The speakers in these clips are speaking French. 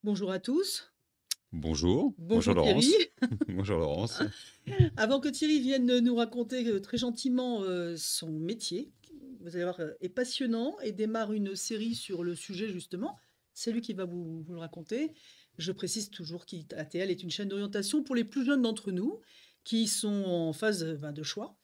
Bonjour à tous. Bonjour, bonjour Bonjour Thierry. Laurence. Bonjour Laurence. Avant que Thierry vienne nous raconter très gentiment son métier, vous allez voir, est passionnant et démarre une série sur le sujet justement. C'est lui qui va vous le raconter. Je précise toujours qu'ATL est une chaîne d'orientation pour les plus jeunes d'entre nous qui sont en phase de choix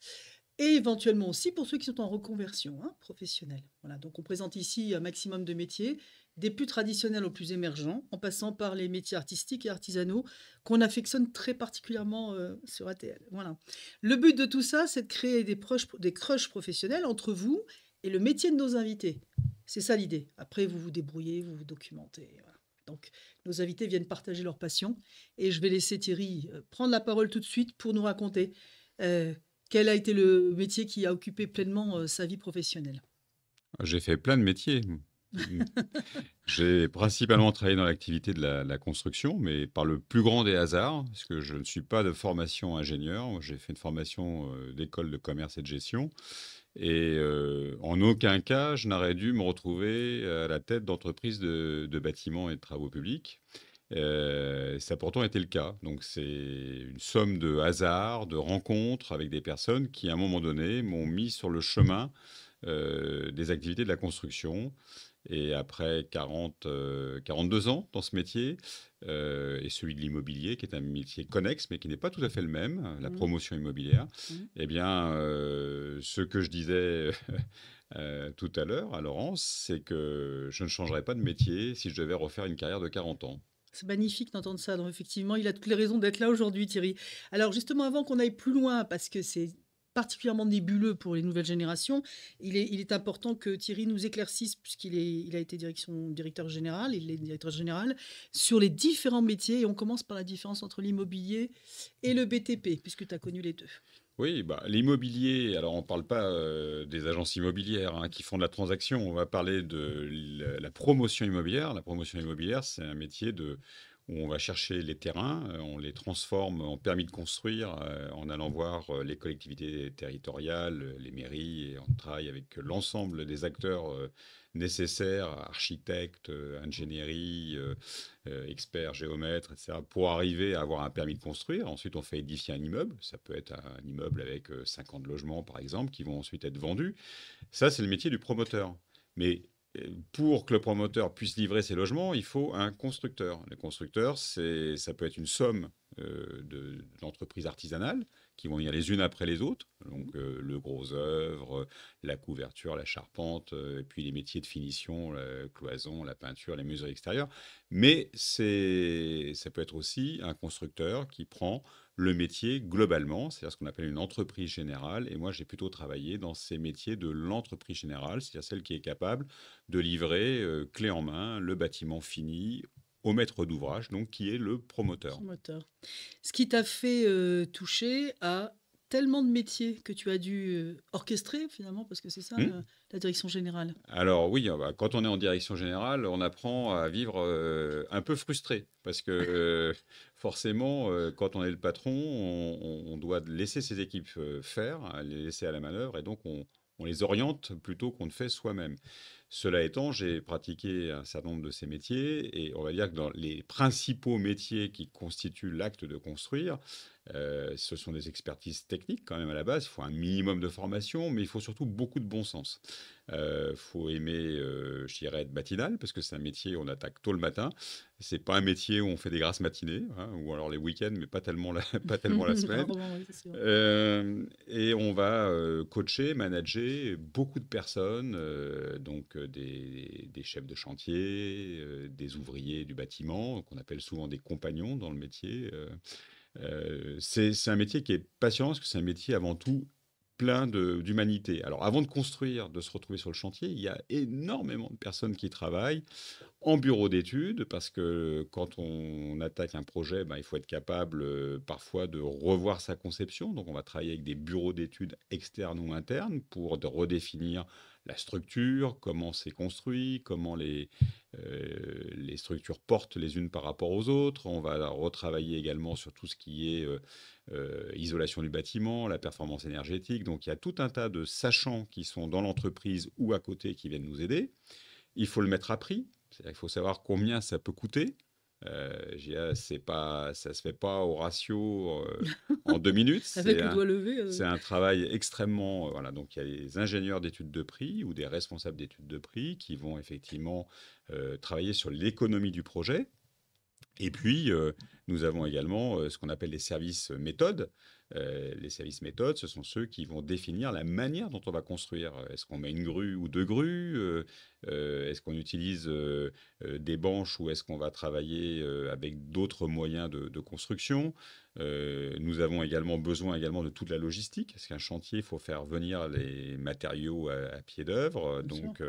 et éventuellement aussi pour ceux qui sont en reconversion professionnelle. Voilà, donc on présente ici un maximum de métiers, des plus traditionnels aux plus émergents, en passant par les métiers artistiques et artisanaux qu'on affectionne très particulièrement sur ATL. Voilà. Le but de tout ça, c'est de créer des crushs professionnels entre vous et le métier de nos invités. C'est ça l'idée. Après, vous vous débrouillez, vous vous documentez. Voilà. Donc, nos invités viennent partager leur passion. Et je vais laisser Thierry prendre la parole tout de suite pour nous raconter euh, quel a été le métier qui a occupé pleinement sa vie professionnelle. J'ai fait plein de métiers. J'ai principalement travaillé dans l'activité de la construction, mais par le plus grand des hasards, parce que je ne suis pas de formation ingénieur. J'ai fait une formation d'école de commerce et de gestion. Et en aucun cas, je n'aurais dû me retrouver à la tête d'entreprises de bâtiments et de travaux publics. Ça a pourtant été le cas. Donc c'est une somme de hasards, de rencontres avec des personnes qui, à un moment donné, m'ont mis sur le chemin des activités de la construction. Et après 42 ans dans ce métier, et celui de l'immobilier, qui est un métier connexe, mais qui n'est pas tout à fait le même, la Mmh, promotion immobilière, mmh. eh bien, ce que je disais tout à l'heure à Laurence, c'est que je ne changerais pas de métier si je devais refaire une carrière de 40 ans. C'est magnifique d'entendre ça. Donc, effectivement, il a toutes les raisons d'être là aujourd'hui, Thierry. Alors, justement, avant qu'on aille plus loin, parce que c'est particulièrement nébuleux pour les nouvelles générations, il est important que Thierry nous éclaircisse, il a été directeur général, il est directeur général, sur les différents métiers. Et on commence par la différence entre l'immobilier et le BTP, puisque tu as connu les deux. Oui, bah, l'immobilier, alors on ne parle pas des agences immobilières hein, qui font de la transaction, on va parler de la promotion immobilière. La promotion immobilière, c'est un métier où on va chercher les terrains, on les transforme en permis de construire en allant voir les collectivités territoriales, les mairies, et on travaille avec l'ensemble des acteurs nécessaires, architectes, ingénierie, experts, géomètres, etc., pour arriver à avoir un permis de construire. Ensuite, on fait édifier un immeuble. Ça peut être un immeuble avec 50 logements, par exemple, qui vont ensuite être vendus. Ça, c'est le métier du promoteur. Mais pour que le promoteur puisse livrer ses logements, il faut un constructeur. Le constructeur, ça peut être une somme d'entreprises artisanales qui vont venir les unes après les autres. Donc le gros œuvre, la couverture, la charpente, et puis les métiers de finition, la cloison, la peinture, les menuiseries extérieures. Mais ça peut être aussi un constructeur qui prend le métier globalement, c'est-à-dire ce qu'on appelle une entreprise générale. Et moi, j'ai plutôt travaillé dans ces métiers de l'entreprise générale, c'est-à-dire celle qui est capable de livrer clé en main le bâtiment fini au maître d'ouvrage, donc qui est le promoteur. Promoteur. Ce qui t'a fait toucher à tellement de métiers que tu as dû orchestrer finalement, parce que c'est ça Hmm. la direction générale. Alors oui, bah, quand on est en direction générale, on apprend à vivre un peu frustré, parce que forcément, quand on est le patron, on doit laisser ses équipes faire, hein, les laisser à la manœuvre, et donc on les oriente plutôt qu'on ne fait soi-même. Cela étant, j'ai pratiqué un certain nombre de ces métiers et on va dire que dans les principaux métiers qui constituent l'acte de construire, ce sont des expertises techniques quand même à la base. Il faut un minimum de formation, mais il faut surtout beaucoup de bon sens. Il faut aimer, je dirais, être matinal parce que c'est un métier où on attaque tôt le matin. C'est pas un métier où on fait des grasses matinées, hein, ou alors les week-ends, mais pas tellement pas tellement la semaine. Rarement, oui, c'est sûr. Et on va coacher, manager beaucoup de personnes, donc des chefs de chantier, des ouvriers du bâtiment, qu'on appelle souvent des compagnons dans le métier. C'est un métier qui est passionnant parce que c'est un métier avant tout plein d'humanité. Alors avant de construire, de se retrouver sur le chantier, il y a énormément de personnes qui travaillent en bureau d'études, parce que quand on attaque un projet, ben, il faut être capable parfois de revoir sa conception. Donc on va travailler avec des bureaux d'études externes ou internes pour redéfinir la structure, comment c'est construit, comment les structures portent les unes par rapport aux autres. On va retravailler également sur tout ce qui est isolation du bâtiment, la performance énergétique. Donc il y a tout un tas de sachants qui sont dans l'entreprise ou à côté qui viennent nous aider. Il faut le mettre à prix, c'est-à-dire qu'il faut savoir combien ça peut coûter. Ça se fait pas au ratio en 2 minutes. Avec le doigt levé. C'est un travail extrêmement. Voilà, donc il y a les ingénieurs d'études de prix ou des responsables d'études de prix qui vont effectivement travailler sur l'économie du projet. Et puis, nous avons également ce qu'on appelle les services méthodes. Les services méthodes, ce sont ceux qui vont définir la manière dont on va construire. Est-ce qu'on met une grue ou deux grues? Est-ce qu'on utilise des banches ou est-ce qu'on va travailler avec d'autres moyens de construction? Nous avons également besoin également de toute la logistique, parce qu'un chantier, il faut faire venir les matériaux à pied d'œuvre. Bien sûr. Donc,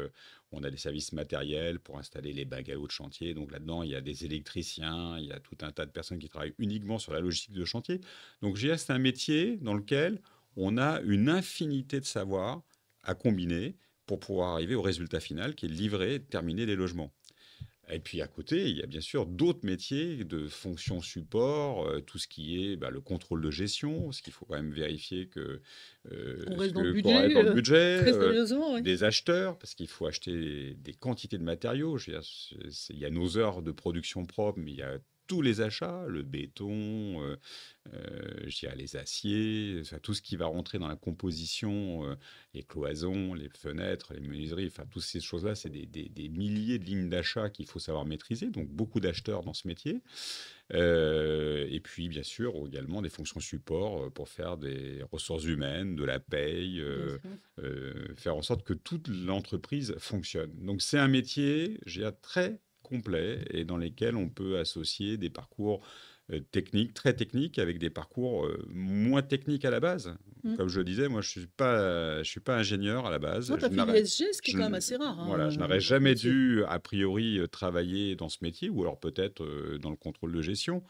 on a des services matériels pour installer les bagues à eau de chantier. Donc là-dedans, il y a des électriciens, il y a tout un tas de personnes qui travaillent uniquement sur la logistique de chantier. Donc GIA, c'est un métier dans lequel on a une infinité de savoirs à combiner pour pouvoir arriver au résultat final qui est de livrer et de terminer les logements. Et puis à côté, il y a bien sûr d'autres métiers de fonction support, tout ce qui est le contrôle de gestion, parce qu'il faut quand même vérifier Qu'on reste dans le qu'on reste budget, dans le budget, très sérieusement, oui. des acheteurs, parce qu'il faut acheter des quantités de matériaux. Je veux dire, il y a nos heures de production propres, mais il y a tous les achats, le béton, je dirais les aciers, enfin, tout ce qui va rentrer dans la composition, les cloisons, les fenêtres, les menuiseries, enfin, toutes ces choses-là, c'est des milliers de lignes d'achat qu'il faut savoir maîtriser, donc beaucoup d'acheteurs dans ce métier. Et puis, bien sûr, également des fonctions support pour faire des ressources humaines, de la paye, Bien sûr. faire en sorte que toute l'entreprise fonctionne. Donc, c'est un métier, je dirais, très complet et dans lesquels on peut associer des parcours techniques, très techniques, avec des parcours moins techniques à la base. Mm. Comme je le disais, moi, je suis pas ingénieur à la base. Non, tu as fait l'ISG, ce qui est Je, quand même assez rare, voilà, je hein, n'aurais comme jamais métier. dû, a priori, travailler dans ce métier, ou alors peut-être dans le contrôle de gestion.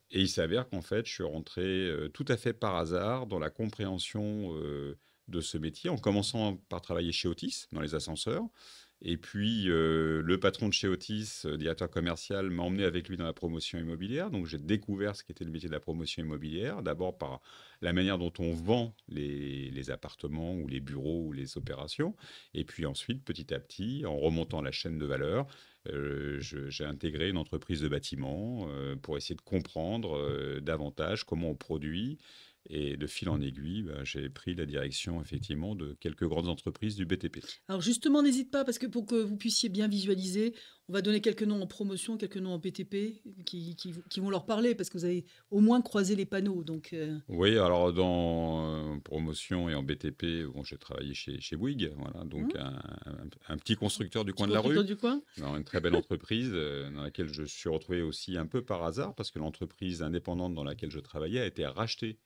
Et il s'avère qu'en fait, je suis rentré tout à fait par hasard dans la compréhension de ce métier, en commençant par travailler chez Otis, dans les ascenseurs. Et puis, le patron de chez Otis, directeur commercial, m'a emmené avec lui dans la promotion immobilière. Donc, j'ai découvert ce qu'était le métier de la promotion immobilière. D'abord par la manière dont on vend les appartements ou les bureaux ou les opérations. Et puis ensuite, petit à petit, en remontant la chaîne de valeur, j'ai intégré une entreprise de bâtiment pour essayer de comprendre davantage comment on produit. Et de fil en aiguille, j'ai pris la direction effectivement de quelques grandes entreprises du BTP. Alors justement, n'hésite pas, parce que pour que vous puissiez bien visualiser, on va donner quelques noms en promotion, quelques noms en BTP qui vont leur parler, parce que vous avez au moins croisé les panneaux. Donc, Oui, alors dans promotion et en BTP, bon, j'ai travaillé chez Bouygues, voilà, donc hein, un petit constructeur du petit coin de la constructeur rue, du coin. dans une très belle entreprise dans laquelle je suis retrouvé aussi un peu par hasard, parce que l'entreprise indépendante dans laquelle je travaillais a été rachetée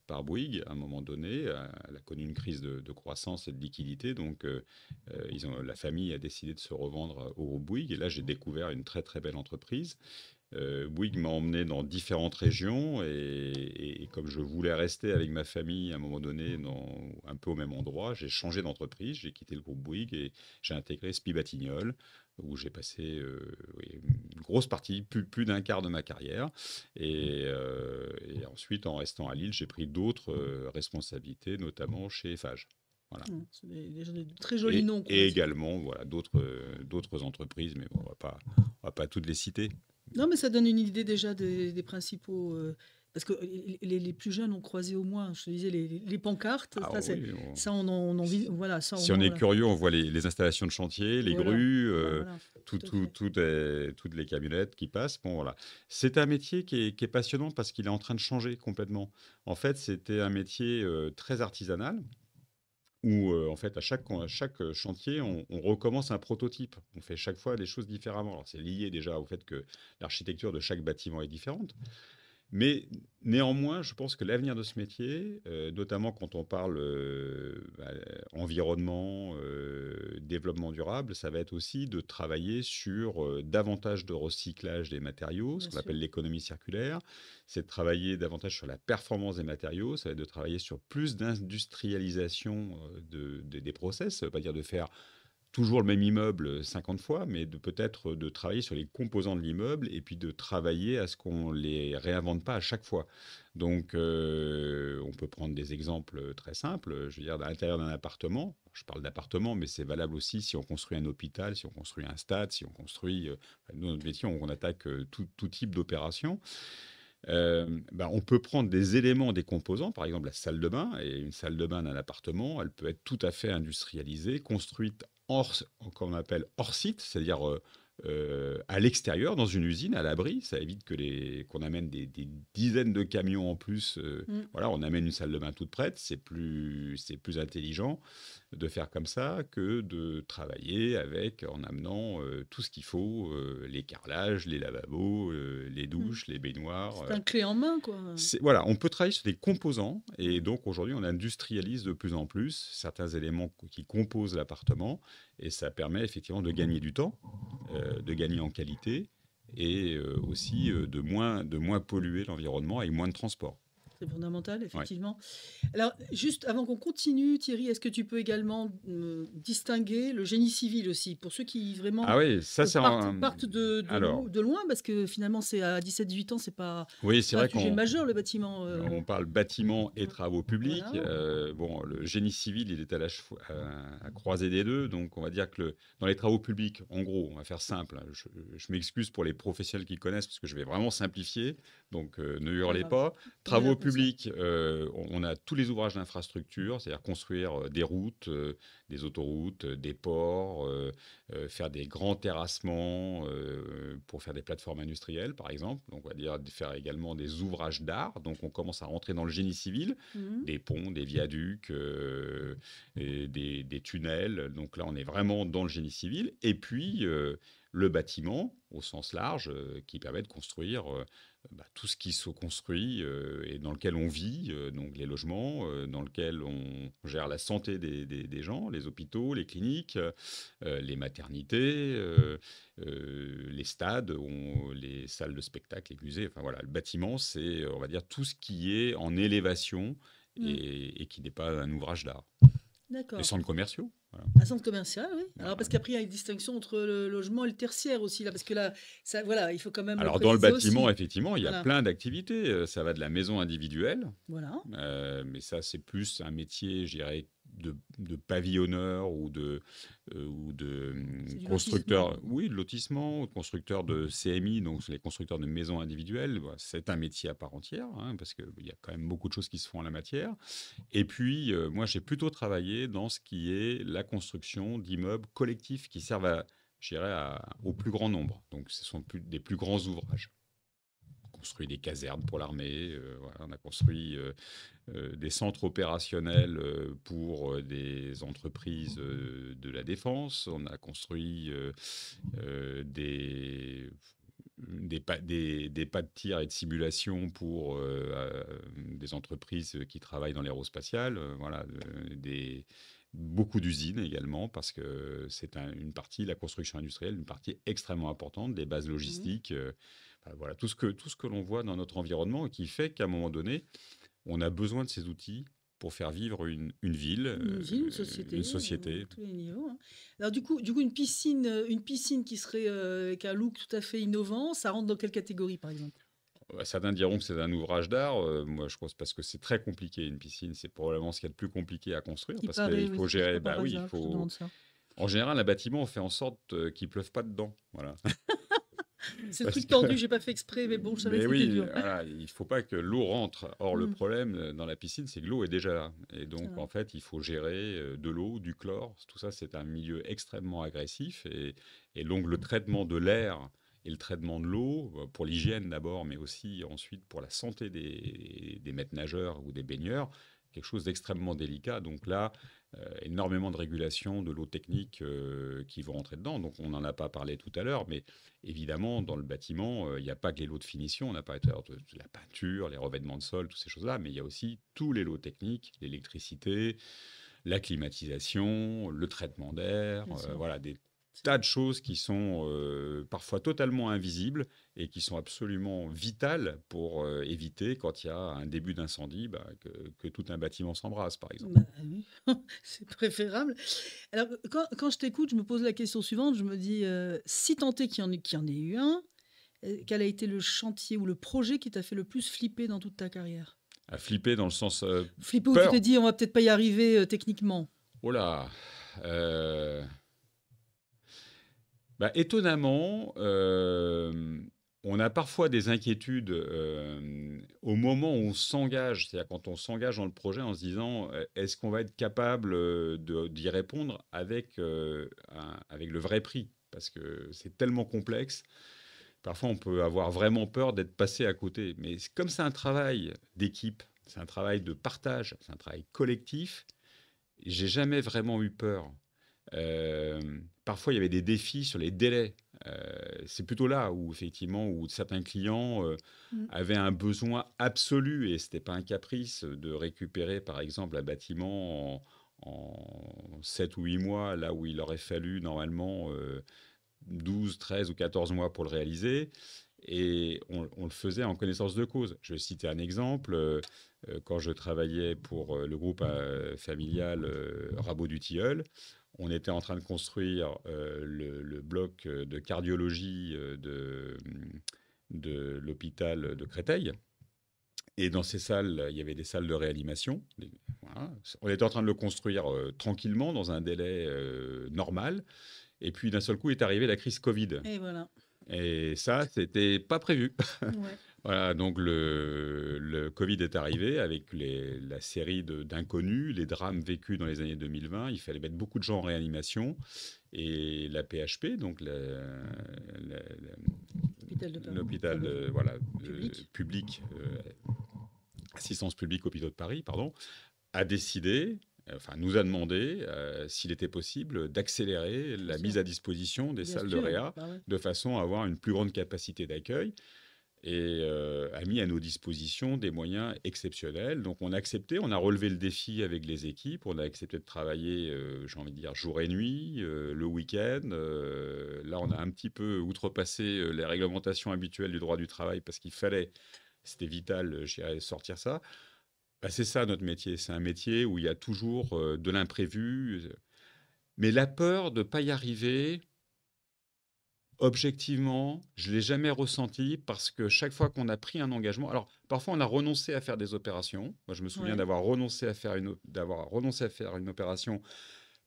par Bouygues à un moment donné. Elle a connu une crise de croissance et de liquidité, donc la famille a décidé de se revendre au groupe Bouygues, et là j'ai découvert une très très belle entreprise. Bouygues m'a emmené dans différentes régions et comme je voulais rester avec ma famille à un moment donné un peu au même endroit, j'ai changé d'entreprise, j'ai quitté le groupe Bouygues et j'ai intégré SPI Batignolles où j'ai passé oui, une grosse partie, plus d'un quart de ma carrière. Et ensuite, en restant à Lille, j'ai pris d'autres responsabilités, notamment chez Eiffage. Voilà. C'est des très jolis noms qu'on a Et cités. également voilà, d'autres entreprises, mais bon, on va pas toutes les citer. Non, mais ça donne une idée déjà des principaux. Parce que les plus jeunes ont croisé au moins, je te disais, les pancartes. Ah oui, Ça, on vit. Voilà, ça au si on moins. est Voilà, curieux, on voit les installations de chantier, les voilà, grues, voilà, tout à fait. toutes les camionnettes qui passent. Bon, voilà. C'est un métier qui est passionnant parce qu'il est en train de changer complètement. En fait, c'était un métier très artisanal où, en fait, à chaque chantier, on recommence un prototype. On fait chaque fois les choses différemment. Alors, c'est lié déjà au fait que l'architecture de chaque bâtiment est différente. Mais néanmoins, je pense que l'avenir de ce métier, notamment quand on parle environnement, développement durable, ça va être aussi de travailler sur davantage de recyclage des matériaux, ce Bien qu'on sûr. appelle l'économie circulaire. C'est de travailler davantage sur la performance des matériaux, ça va être de travailler sur plus d'industrialisation des process. Ça ne veut pas dire de faire toujours le même immeuble 50 fois, mais peut-être de travailler sur les composants de l'immeuble et puis de travailler à ce qu'on ne les réinvente pas à chaque fois. Donc, on peut prendre des exemples très simples. Je veux dire, à l'intérieur d'un appartement, je parle d'appartements, mais c'est valable aussi si on construit un hôpital, si on construit un stade, si on construit... nous, notre métier, on attaque tout type d'opération. On peut prendre des éléments, des composants, par exemple la salle de bain, et une salle de bain d'un appartement, elle peut être tout à fait industrialisée, construite comme on appelle hors site, c'est-à-dire à l'extérieur, dans une usine, à l'abri. Ça évite qu'on amène des dizaines de camions en plus. Voilà, on amène une salle de bain toute prête. C'est plus intelligent de faire comme ça que de travailler en amenant tout ce qu'il faut, les carrelages, les lavabos, les Mm. douches, les baignoires. C'est un clé en main, quoi. Voilà, on peut travailler sur des composants et donc aujourd'hui on industrialise de plus en plus certains éléments qui composent l'appartement et ça permet effectivement de gagner du temps, de gagner en qualité et aussi de moins polluer l'environnement avec moins de transport. C'est fondamental, Ouais. effectivement. Alors, juste avant qu'on continue, Thierry, est-ce que tu peux également distinguer le génie civil aussi, pour ceux qui vraiment Ah oui, ça c'est partent alors. de loin, parce que finalement, c'est à 17-18 ans, c'est Oui, c'est pas un vrai sujet qu'on majeur, le bâtiment. on parle bâtiment et travaux publics. Voilà. Bon, le génie civil, il est à croisée des deux. Donc, on va dire que dans les travaux publics, en gros, on va faire simple, hein. Je m'excuse pour les professionnels qui connaissent parce que je vais vraiment simplifier. Donc, ne hurlez grave. pas. On est là Travaux pour ça. publics, on a tous les ouvrages d'infrastructure, c'est-à-dire construire des routes, des autoroutes, des ports, faire des grands terrassements pour faire des plateformes industrielles, par exemple. Donc, on va dire faire également des ouvrages d'art. Donc, on commence à rentrer dans le génie civil, Mhm. des ponts, des viaducs, et des tunnels. Donc là, on est vraiment dans le génie civil. Et puis, le bâtiment, au sens large, qui permet de construire tout ce qui se construit et dans lequel on vit, donc les logements, dans lequel on gère la santé des gens, les hôpitaux, les cliniques, les maternités, les stades, les salles de spectacle, les musées. Enfin voilà, le bâtiment, c'est, on va dire, tout ce qui est en élévation et qui n'est pas un ouvrage d'art. Les D'accord. centres commerciaux. Voilà. Un centre commercial, oui. Alors, parce qu'après, il y a une distinction entre le logement et le tertiaire aussi, là, parce que là, ça, voilà, il faut quand même le Alors, dans le préciser bâtiment, aussi. effectivement, il y a Voilà. plein d'activités. Ça va de la maison individuelle, Voilà. mais ça, c'est plus un métier, je dirais, de pavillonneur ou de C'est du constructeur, lotissement. oui, de lotissement, ou de constructeur de CMI, donc les constructeurs de maisons individuelles. Voilà, c'est un métier à part entière, hein, parce qu'il y a quand même beaucoup de choses qui se font en la matière. Et puis, moi, j'ai plutôt travaillé dans ce qui est la construction d'immeubles collectifs qui servent je dirais, au plus grand nombre. Donc, ce sont des plus grands ouvrages. On a construit des casernes pour l'armée, voilà, on a construit des centres opérationnels pour des entreprises de la défense, on a construit des pas de tir et de simulation pour des entreprises qui travaillent dans l'aérospatiale, voilà, beaucoup d'usines également, parce que c'est une partie, la construction industrielle, une partie extrêmement importante des bases Mhm. logistiques. Voilà, tout ce que l'on voit dans notre environnement et qui fait qu'à un moment donné, on a besoin de ces outils pour faire vivre une ville, Une société, une société. à tous les niveaux, hein. Alors du coup, une piscine qui serait qui a un look tout à fait innovant, ça rentre dans quelle catégorie, par exemple? Certains diront que c'est un ouvrage d'art. Moi, je pense parce que c'est très compliqué. Une piscine, c'est probablement ce qu'il y a de plus compliqué à construire Qui parce paraît, qu'il oui, faut c'est gérer. pas par Bah oui, il hasard que je te faut. demande ça. En général, un bâtiment, on fait en sorte qu'il pleuve pas dedans. Voilà. C'est le Parce truc que- tordu, j'ai pas fait exprès, mais bon, je savais Mais que c'était oui, dur. voilà, il faut pas que l'eau rentre. Or, le Mm, problème dans la piscine, c'est que l'eau est déjà là. Et c'est donc, vrai. en fait, il faut gérer de l'eau, du chlore. Tout ça, c'est un milieu extrêmement agressif. Et donc, le traitement de l'air et le traitement de l'eau, pour l'hygiène d'abord, mais aussi ensuite pour la santé des maîtres nageurs ou des baigneurs, quelque chose d'extrêmement délicat. Donc là, énormément de régulation de l'eau technique qui vont rentrer dedans. Donc, on n'en a pas parlé tout à l'heure, mais évidemment, dans le bâtiment, il n'y a pas que les lots de finition. On n'a pas été de la peinture, les revêtements de sol, toutes ces choses-là, mais il y a aussi tous les lots techniques, l'électricité, la climatisation, le traitement d'air, Bien sûr. voilà, des tas de choses qui sont parfois totalement invisibles et qui sont absolument vitales pour éviter, quand il y a un début d'incendie, que tout un bâtiment s'embrase, par exemple. Bah oui, c'est préférable. Alors, quand je t'écoute, je me pose la question suivante. Je me dis, si tant est qu'il y en ait eu un, quel a été le chantier ou le projet qui t'a fait le plus flipper dans toute ta carrière? À flipper dans le sens Flipper où tu t'es peur. dit, on va peut-être pas y arriver techniquement. Oh là, euh, bah, étonnamment, on a parfois des inquiétudes au moment où on s'engage, c'est-à-dire quand on s'engage dans le projet en se disant est-ce qu'on va être capable d'y répondre avec le vrai prix? Parce que c'est tellement complexe, parfois on peut avoir vraiment peur d'être passé à côté. Mais comme c'est un travail d'équipe, c'est un travail de partage, c'est un travail collectif, j'ai jamais vraiment eu peur. Euh, Parfois, il y avait des défis sur les délais. C'est plutôt là où, effectivement, où certains clients Mm. avaient un besoin absolu, et ce n'était pas un caprice, de récupérer, par exemple, un bâtiment en 7 ou 8 mois, là où il aurait fallu, normalement, 12, 13 ou 14 mois pour le réaliser. Et on le faisait en connaissance de cause. Je vais citer un exemple. Quand je travaillais pour le groupe familial Rabot du Tilleul, on était en train de construire le bloc de cardiologie de l'hôpital de Créteil. Et dans ces salles, il y avait des salles de réanimation. Voilà. On était en train de le construire tranquillement, dans un délai normal. Et puis d'un seul coup est arrivée la crise Covid. Et voilà. Et ça, c'était pas prévu. Ouais, Voilà, donc le Covid est arrivé avec la série d'inconnus, les drames vécus dans les années 2020. Il fallait mettre beaucoup de gens en réanimation. Et la PHP, donc hôpital de Paris. Enfin, l'hôpital le voilà, public. public, assistance publique hôpitaux de Paris, pardon, a décidé, enfin nous a demandé s'il était possible d'accélérer Bien la sûr. mise à disposition des Bien salles de sûr. réa Bah ouais. de façon à avoir une plus grande capacité d'accueil et a mis à nos dispositions des moyens exceptionnels. Donc on a accepté, on a relevé le défi avec les équipes, on a accepté de travailler, j'ai envie de dire, jour et nuit, le week-end. Là, on a un petit peu outrepassé les réglementations habituelles du droit du travail parce qu'il fallait, c'était vital, je dirais, sortir ça. Bah, c'est ça notre métier, c'est un métier où il y a toujours de l'imprévu. Mais la peur de ne pas y arriver, objectivement, je ne l'ai jamais ressenti parce que chaque fois qu'on a pris un engagement, alors parfois on a renoncé à faire des opérations. Moi, je me souviens Ouais. d'avoir renoncé à faire une opération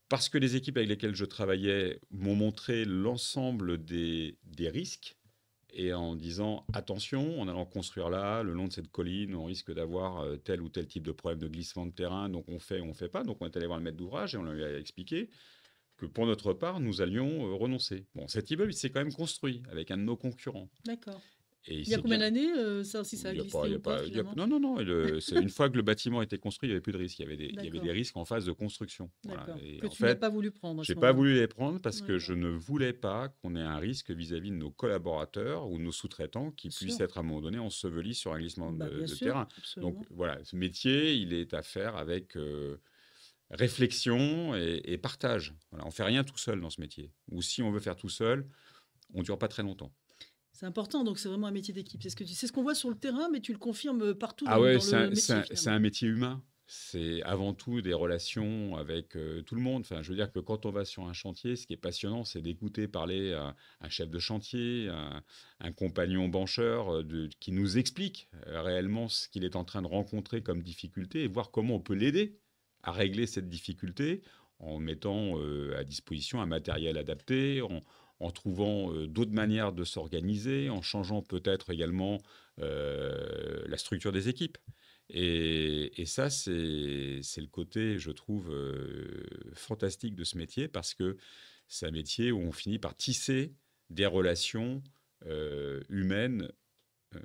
parce que les équipes avec lesquelles je travaillais m'ont montré l'ensemble des risques et en disant attention, en allant construire là, le long de cette colline, on risque d'avoir tel ou tel type de problème de glissement de terrain, donc on fait ou on fait pas. Donc on est allé voir le maître d'ouvrage et on lui a expliqué que pour notre part, nous allions renoncer. Bon, cet immeuble, il s'est quand même construit avec un de nos concurrents. D'accord. Et il Il y a s'est combien bien. d'années, ça, si ça a glissé ou pas finalement? Non, non, non. Une fois que le bâtiment était construit, il n'y avait plus de risque. Il y avait des D'accord. risques en phase de construction. Voilà. D'accord. Et Que en tu n'as fait, pas voulu prendre à j'ai ce pas moment-là. voulu les prendre parce que je D'accord. ne voulais pas qu'on ait un risque vis-à-vis de nos collaborateurs ou de nos sous-traitants qui Bien puissent sûr. être à un moment donné ensevelis sur un glissement Bah, bien de sûr, terrain. Donc absolument. voilà, ce métier, il est à faire avec réflexion et partage. Voilà, on fait rien tout seul dans ce métier. Ou si on veut faire tout seul, on dure pas très longtemps. C'est important, donc c'est vraiment un métier d'équipe. C'est ce qu'on voit sur le terrain, mais tu le confirmes partout Ah ouais, dans le métier c'est finalement. un métier humain. C'est avant tout des relations avec tout le monde. Enfin, je veux dire que quand on va sur un chantier, ce qui est passionnant, c'est d'écouter parler un chef de chantier, un compagnon bancheur qui nous explique réellement ce qu'il est en train de rencontrer comme difficulté et voir comment on peut l'aider à régler cette difficulté en mettant à disposition un matériel adapté, en trouvant d'autres manières de s'organiser, en changeant peut-être également la structure des équipes. Et ça, c'est le côté, je trouve, fantastique de ce métier parce que c'est un métier où on finit par tisser des relations humaines euh,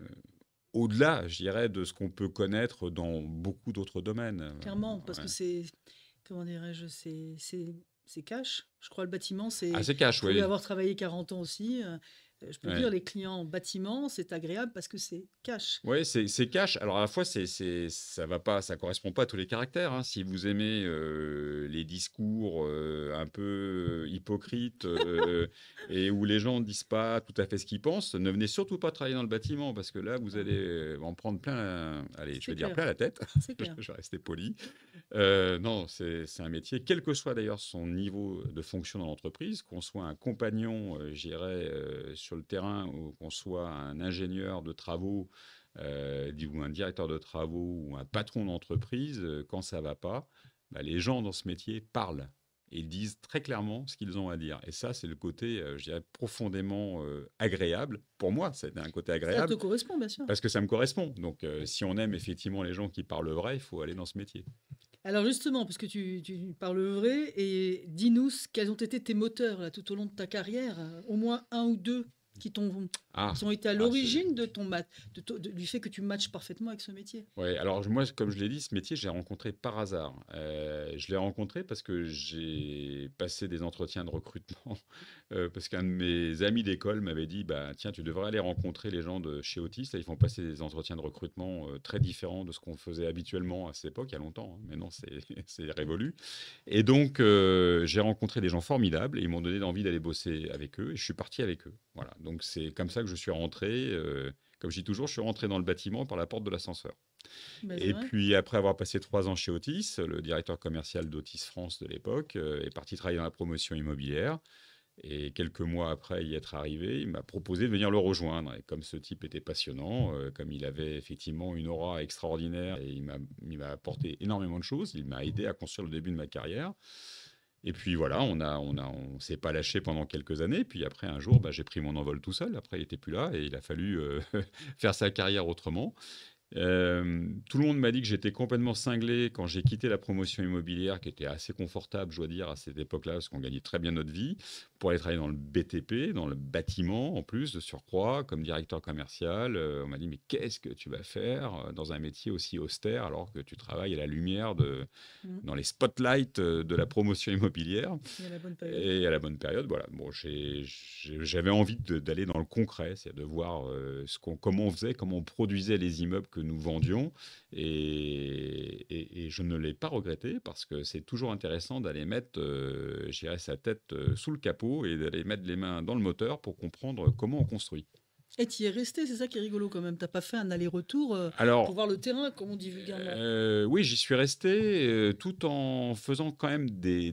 au-delà, je dirais, de ce qu'on peut connaître dans beaucoup d'autres domaines. Clairement, parce que Ouais. c'est, comment dirais-je, c'est cash. Je crois le bâtiment, Ah, c'est. c'est cash, Pour y oui. avoir travaillé 40 ans aussi, je peux dire, Ouais. les clients bâtiment, c'est agréable parce que c'est cash. Ouais, c'est cash. Alors à la fois, ça va pas, ça correspond pas à tous les caractères, hein. Si vous aimez les discours un peu hypocrites et où les gens ne disent pas tout à fait ce qu'ils pensent, ne venez surtout pas travailler dans le bâtiment parce que là, vous D'accord. allez en prendre allez, je C'est vais dire clair, plein la tête. c'est clair. Je vais rester poli. Non, c'est un métier, quel que soit d'ailleurs son niveau de fonction dans l'entreprise, qu'on soit un compagnon, je dirais, sur le terrain ou qu'on soit un ingénieur de travaux ou un directeur de travaux ou un patron d'entreprise, quand ça va pas, bah, les gens dans ce métier parlent et disent très clairement ce qu'ils ont à dire. Et ça, c'est le côté, je dirais, profondément agréable. Pour moi, c'est un côté Ça te agréable correspond, bien sûr. parce que ça me correspond. Donc, si on aime effectivement les gens qui parlent vrai, il faut aller dans ce métier. Alors justement, parce que tu parles vrai, et dis-nous quels ont été tes moteurs là, tout au long de ta carrière, au moins un ou deux Ah, qui ont été à c'est l'origine de du fait que tu matches parfaitement avec ce métier. Ouais, alors moi, comme je l'ai dit, ce métier, je l'ai rencontré par hasard. Je l'ai rencontré parce que j'ai passé des entretiens de recrutement, parce qu'un de mes amis d'école m'avait dit, bah, tiens, tu devrais aller rencontrer les gens de chez Otis. Là, ils font passer des entretiens de recrutement très différents de ce qu'on faisait habituellement à cette époque, il y a longtemps, hein. Maintenant, c'est c'est révolu. Et donc, j'ai rencontré des gens formidables et ils m'ont donné envie d'aller bosser avec eux et je suis parti avec eux. Voilà, donc c'est comme ça que je suis rentré. Comme je dis toujours, je suis rentré dans le bâtiment par la porte de l'ascenseur. Ben, c'est Et vrai. puis après avoir passé 3 ans chez Otis, le directeur commercial d'Otis France de l'époque est parti travailler dans la promotion immobilière. Et quelques mois après y être arrivé, il m'a proposé de venir le rejoindre. Et comme ce type était passionnant, comme il avait effectivement une aura extraordinaire, et il m'a apporté énormément de choses, il m'a aidé à construire le début de ma carrière. Et puis voilà, on s'est pas lâché pendant quelques années. Puis après, un jour, bah, j'ai pris mon envol tout seul. Après, il était plus là et il a fallu faire sa carrière autrement. Tout le monde m'a dit que j'étais complètement cinglé quand j'ai quitté la promotion immobilière, qui était assez confortable, je dois dire, à cette époque-là, parce qu'on gagnait très bien notre vie, pour aller travailler dans le BTP, dans le bâtiment, en plus, de surcroît, comme directeur commercial. On m'a dit, mais qu'est-ce que tu vas faire dans un métier aussi austère, alors que tu travailles à la lumière Mm. dans les spotlights de la promotion immobilière Il y a la bonne période. et à la bonne période. Voilà. Bon, j'avais envie d'aller dans le concret, c'est de voir comment on faisait, comment on produisait les immeubles que nous vendions. Et je ne l'ai pas regretté parce que c'est toujours intéressant d'aller mettre, je dirais, sa tête sous le capot et d'aller mettre les mains dans le moteur pour comprendre comment on construit. Et tu y es resté, c'est ça qui est rigolo quand même. T'as pas fait un aller-retour pour Alors, voir le terrain, comme on dit vulgairement. oui, j'y suis resté tout en faisant quand même des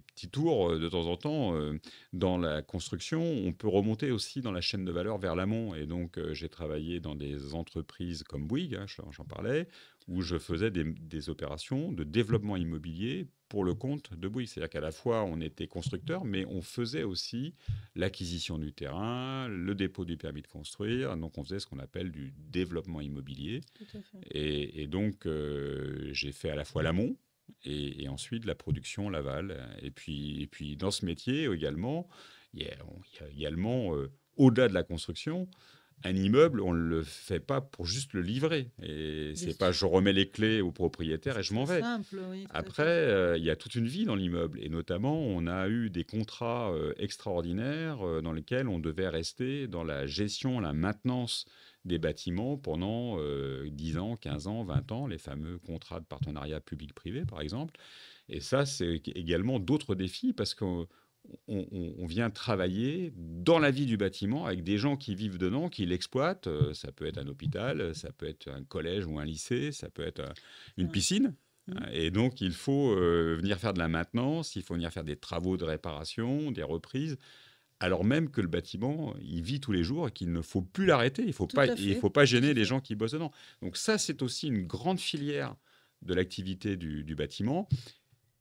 petits tours de temps en temps dans la construction. On peut remonter aussi dans la chaîne de valeur vers l'amont. Et donc, j'ai travaillé dans des entreprises comme Bouygues, hein, j'en parlais, où je faisais des opérations de développement immobilier pour le compte de Bouygues. C'est-à-dire qu'à la fois, on était constructeur, mais on faisait aussi l'acquisition du terrain, le dépôt du permis de construire. Donc, on faisait ce qu'on appelle du développement immobilier. Tout à fait. Et donc, j'ai fait à la fois l'amont et ensuite la production, l'aval. Et puis, dans ce métier également, il y a également, au-delà de la construction, un immeuble, on ne le fait pas pour juste le livrer. Et Bien c'est pas sûr. je remets les clés au propriétaire et C'est je m'en pas vais. simple, oui, tout à Après, fait. il y a toute une vie dans l'immeuble. Et notamment, on a eu des contrats extraordinaires dans lesquels on devait rester dans la gestion, la maintenance des bâtiments pendant 10 ans, 15 ans, 20 ans, les fameux contrats de partenariat public-privé, par exemple. Et ça, c'est également d'autres défis parce qu'on on vient travailler dans la vie du bâtiment avec des gens qui vivent dedans, qui l'exploitent. Ça peut être un hôpital, ça peut être un collège ou un lycée, ça peut être une Ouais. piscine. Mm. Et donc, il faut venir faire de la maintenance, il faut venir faire des travaux de réparation, des reprises, alors même que le bâtiment, il vit tous les jours et qu'il ne faut plus l'arrêter. Tout à Il fait. faut pas Tout gêner à les fait. gens qui bossent dedans. Donc ça, c'est aussi une grande filière de l'activité du bâtiment.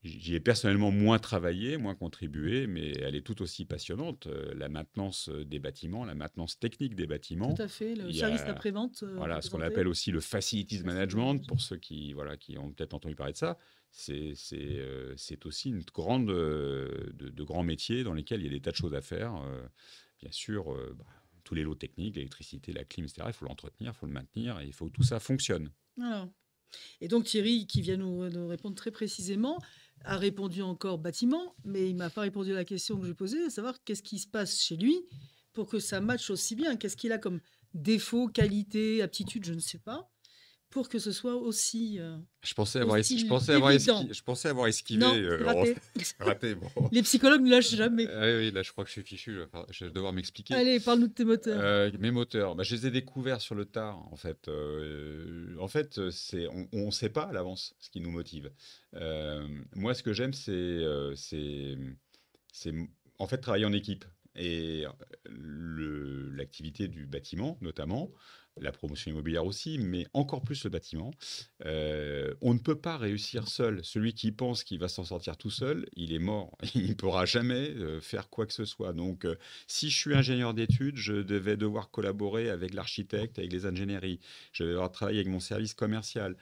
J'y ai personnellement moins travaillé, moins contribué, mais elle est tout aussi passionnante. La maintenance des bâtiments, la maintenance technique des Tout bâtiments. à fait. Le Il y service a après-vente voilà, ce qu'on représenté. appelle aussi le facilities Facility management, management. pour ceux qui, voilà, qui ont peut-être entendu parler de ça. C'est aussi une de grands métiers dans lesquels il y a des tas de choses à faire. Bien sûr, tous les lots techniques, l'électricité, la clim, etc., il faut l'entretenir, il faut le maintenir, et il faut que tout ça fonctionne. Alors. Et donc Thierry, qui vient nous répondre très précisément, a répondu encore bâtiment, mais il m'a pas répondu à la question que je posais, à savoir qu'est-ce qui se passe chez lui pour que ça matche aussi bien. Qu'est-ce qu'il a comme défaut, qualité, aptitude, je ne sais pas, pour que ce soit aussi évident. Je pensais avoir esquivé. Non, c'est raté. Raté, bon. Les psychologues ne lâchent jamais. Oui, oui, là, je crois que je suis fichu. Je vais devoir m'expliquer. Allez, parle-nous de tes moteurs. Mes moteurs, bah, je les ai découverts sur le tard, en fait. On ne sait pas à l'avance ce qui nous motive. Moi, ce que j'aime, c'est en fait travailler en équipe. Et l'activité du bâtiment, notamment, la promotion immobilière aussi, mais encore plus le bâtiment, on ne peut pas réussir seul. Celui qui pense qu'il va s'en sortir tout seul, il est mort. Il ne pourra jamais faire quoi que ce soit. Donc, si je suis ingénieur d'études, je vais devoir collaborer avec l'architecte, avec les ingénieries. Je vais devoir travailler avec mon service commercial.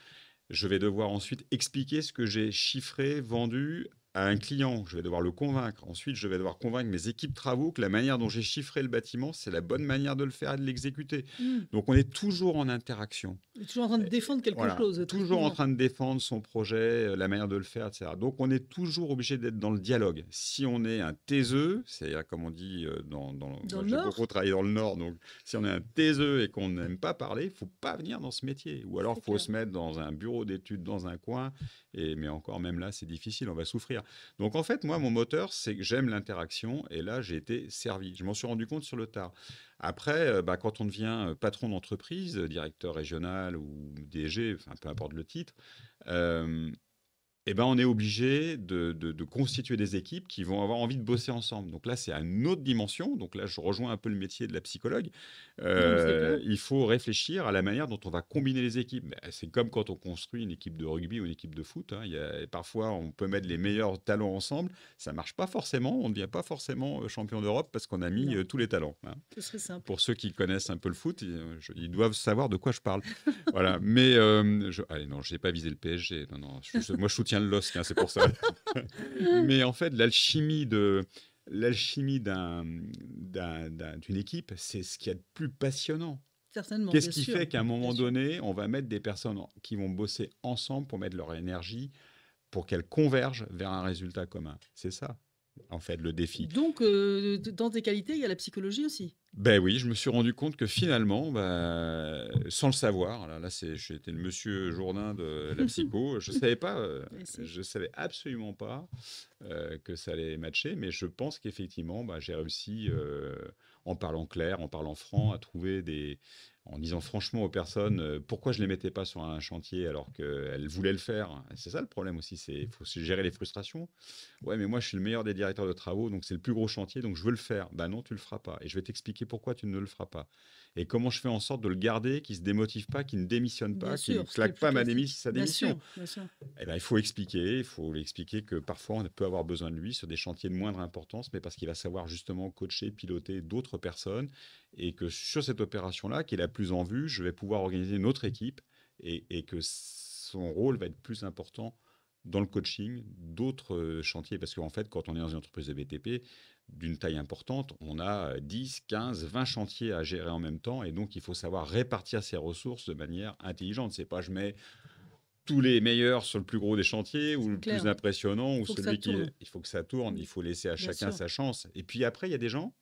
Je vais devoir ensuite expliquer ce que j'ai chiffré, vendu à un client. Je vais devoir le convaincre. Ensuite, je vais devoir convaincre mes équipes travaux que la manière dont j'ai chiffré le bâtiment, c'est la bonne manière de le faire et de l'exécuter. Mmh. Donc, on est toujours en interaction. Vous êtes toujours en train de défendre quelque Voilà, chose, très toujours en souvent. train de défendre son projet, la manière de le faire, etc. Donc, on est toujours obligé d'être dans le dialogue. Si on est un taiseux, c'est-à-dire comme on dit Dans moi le j'ai beaucoup Nord, travaillé dans le Nord, donc si on est un taiseux et qu'on n'aime pas parler, il faut pas venir dans ce métier. Ou alors, c'est il faut clair. se mettre dans un bureau d'études dans un coin. Mais encore, même là, c'est difficile, on va souffrir. Donc, en fait, moi, mon moteur, c'est que j'aime l'interaction. Et là, j'ai été servi. Je m'en suis rendu compte sur le tard. Après, quand on devient patron d'entreprise, directeur régional ou DG, enfin, peu importe le titre, euh, eh ben, on est obligé de constituer des équipes qui vont avoir envie de bosser ensemble. Donc là, c'est à une autre dimension. Donc là, je rejoins un peu le métier de la psychologue. Non, mais c'est clair. Il faut réfléchir à la manière dont on va combiner les équipes. Ben, c'est comme quand on construit une équipe de rugby ou une équipe de foot, hein. Parfois, on peut mettre les meilleurs talents ensemble. Ça marche pas forcément. On ne devient pas forcément champion d'Europe parce qu'on a mis Non, tous les talents, hein. ce serait simple. Pour ceux qui connaissent un peu le foot, ils doivent savoir de quoi je parle. Voilà. Mais allez, non, je n'ai pas visé le PSG. Non, non, moi, je soutiens le LOSC, hein, c'est pour ça. Mais en fait, d'une équipe, c'est ce qu'il y a de plus passionnant. Certainement, Qu'est-ce bien qui sûr, fait qu'à un bien moment sûr. donné, on va mettre des personnes qui vont bosser ensemble pour mettre leur énergie, pour qu'elles convergent vers un résultat commun? C'est ça, en fait, le défi. Donc, dans tes qualités, il y a la psychologie aussi. Ben oui, je me suis rendu compte que finalement, sans le savoir, j'étais le monsieur Jourdain de la psycho, Mais si. je savais absolument pas que ça allait matcher, mais je pense qu'effectivement, j'ai réussi, en parlant clair, en parlant franc, en disant franchement aux personnes pourquoi je les mettais pas sur un chantier alors qu'elles voulaient le faire. Et c'est ça le problème aussi, il faut gérer les frustrations. Ouais, mais moi, je suis le meilleur des directeurs de travaux, donc c'est le plus gros chantier, donc je veux le faire. Ben non, tu le feras pas. Et je vais t'expliquer pourquoi tu ne le feras pas. Et comment je fais en sorte de le garder, qu'il ne se démotive pas, qu'il ne démissionne Bien pas, qu'il ne sûr, ce qui est le claque plus pas classique. sa Bien démission. sûr, bien sûr. Eh ben, il faut lui expliquer que parfois on peut avoir besoin de lui sur des chantiers de moindre importance, mais parce qu'il va savoir justement coacher, piloter d'autres personnes, et que sur cette opération-là, qui est la plus en vue, je vais pouvoir organiser une autre équipe, et que son rôle va être plus important dans le coaching d'autres chantiers. Parce qu'en fait, quand on est dans une entreprise de BTP d'une taille importante, on a 10, 15, 20 chantiers à gérer en même temps. Et donc, il faut savoir répartir ses ressources de manière intelligente. C'est pas je mets tous les meilleurs sur le plus gros des chantiers ou C'est le plus clair. impressionnant Il ou faut que ça celui qui... tourne. Il faut que ça tourne, il faut laisser à Bien chacun sûr. sa chance. Et puis après, il y a des gens,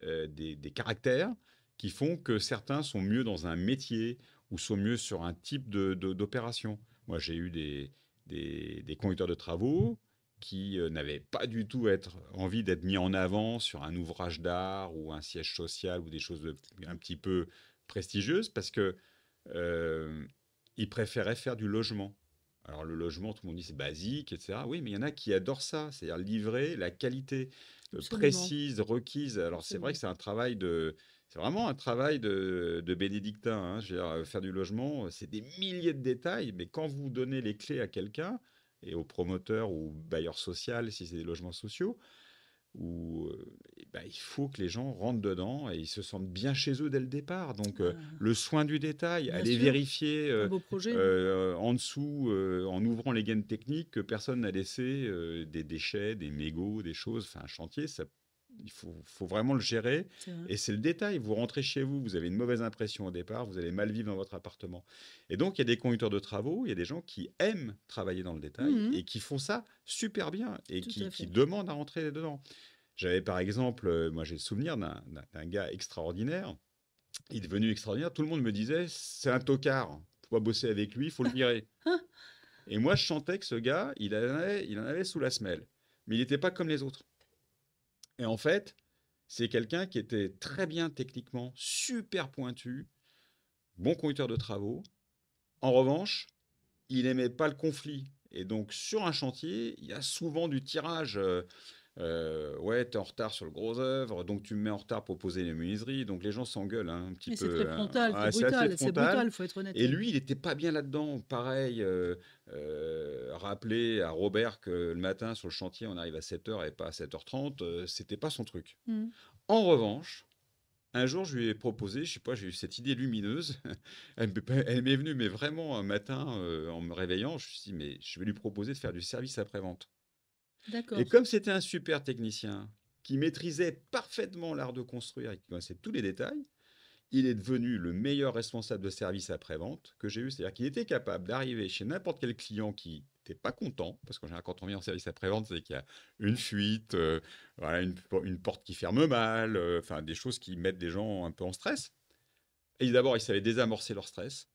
des caractères qui font que certains sont mieux dans un métier ou sont mieux sur un type d'opération. Moi, j'ai eu des conducteurs de travaux qui n'avaient pas du tout envie d'être mis en avant sur un ouvrage d'art ou un siège social ou des choses un petit peu prestigieuses parce que euh, ils préféraient faire du logement. Alors le logement, tout le monde dit c'est basique, etc. Oui, mais il y en a qui adorent ça, c'est-à-dire livrer la qualité Absolument. précise, requise. Alors c'est vrai que Absolument. c'est vraiment un travail de bénédictin, hein. Je veux dire, faire du logement, c'est des milliers de détails, mais quand vous donnez les clés à quelqu'un et au promoteur ou bailleur social, si c'est des logements sociaux, où il faut que les gens rentrent dedans et ils se sentent bien chez eux dès le départ. Donc, Ah, le soin du détail, bien aller sûr. vérifier Un beau projet. en dessous, en ouvrant les gaines techniques, que personne n'a laissé des déchets, des mégots, des choses. Enfin, un chantier, faut vraiment le gérer. C'est vrai. Et c'est le détail. Vous rentrez chez vous, vous avez une mauvaise impression au départ, vous allez mal vivre dans votre appartement. Et donc, il y a des conducteurs de travaux, il y a des gens qui aiment travailler dans le détail Mhm. et qui font ça super bien et Tout à qui fait. demandent à rentrer dedans. J'avais par exemple, moi j'ai le souvenir d'un gars extraordinaire. Il est devenu extraordinaire. Tout le monde me disait, c'est un tocard. Faut pas bosser avec lui, il faut le virer. Ah, Et moi, je sentais que ce gars, il en avait sous la semelle. Mais il n'était pas comme les autres. Et en fait, c'est quelqu'un qui était très bien techniquement, super pointu, bon conducteur de travaux. En revanche, il n'aimait pas le conflit. Et donc, sur un chantier, il y a souvent du tirage. Ouais, t'es en retard sur le gros œuvre, donc tu me mets en retard pour poser les menuiseries. Donc les gens s'engueulent hein, un petit Et c'est peu. très frontal, Ouais, c'est assez c'est frontal. brutal, faut être honnête, Et oui. lui, il n'était pas bien là-dedans. Pareil, rappeler à Robert que le matin sur le chantier, on arrive à 7h et pas à 7h30, c'était pas son truc. Mmh. En revanche, un jour, je lui ai proposé, je sais pas, j'ai eu cette idée lumineuse. Elle m'est venue, mais vraiment un matin, en me réveillant, je me suis dit, mais je vais lui proposer de faire du service après-vente. Et D'accord. comme c'était un super technicien qui maîtrisait parfaitement l'art de construire et qui connaissait tous les détails, il est devenu le meilleur responsable de service après-vente que j'ai eu. C'est-à-dire qu'il était capable d'arriver chez n'importe quel client qui n'était pas content, parce qu'en général, quand on vient en service après-vente, c'est qu'il y a une fuite, voilà, une porte qui ferme mal, enfin des choses qui mettent des gens un peu en stress. Et d'abord, il savait désamorcer leur stress.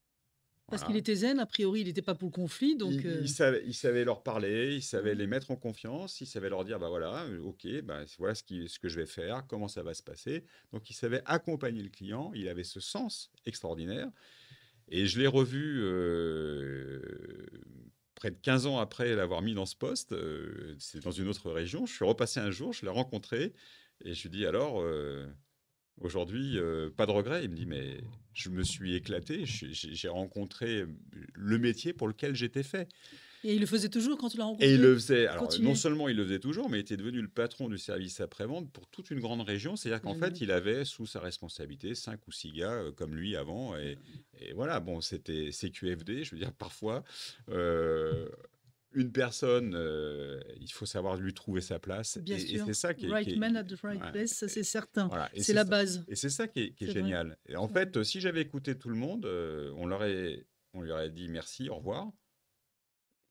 Parce qu'il Voilà. était zen, a priori, il n'était pas pour le conflit, donc Il savait leur parler, il savait ouais. les mettre en confiance, il savait leur dire, bah voilà, ok, bah voilà ce que je vais faire, comment ça va se passer. Donc il savait accompagner le client, il avait ce sens extraordinaire. Et je l'ai revu près de 15 ans après l'avoir mis dans ce poste, c'est dans une autre région. Je suis repassé un jour, je l'ai rencontré, et je lui dis alors, aujourd'hui, pas de regret. Il me dit, mais je me suis éclaté, j'ai rencontré le métier pour lequel j'étais fait. Et il le faisait toujours quand tu l'as Et il rencontré? le faisait, Il alors non continuait? seulement il le faisait toujours, mais il était devenu le patron du service après-vente pour toute une grande région. C'est-à-dire C'est qu'en fait, génial. il avait sous sa responsabilité 5 ou 6 gars comme lui avant. Et voilà, bon, c'était CQFD, je veux dire, parfois, euh, une personne, il faut savoir lui trouver sa place. Bien Et sûr. c'est ça Right man at the right ouais, place, ça c'est certain. voilà, C'est la base. et c'est ça qui est C'est vrai, génial. Et en c'est vrai. fait, si j'avais écouté tout le monde, on lui aurait dit merci, au revoir.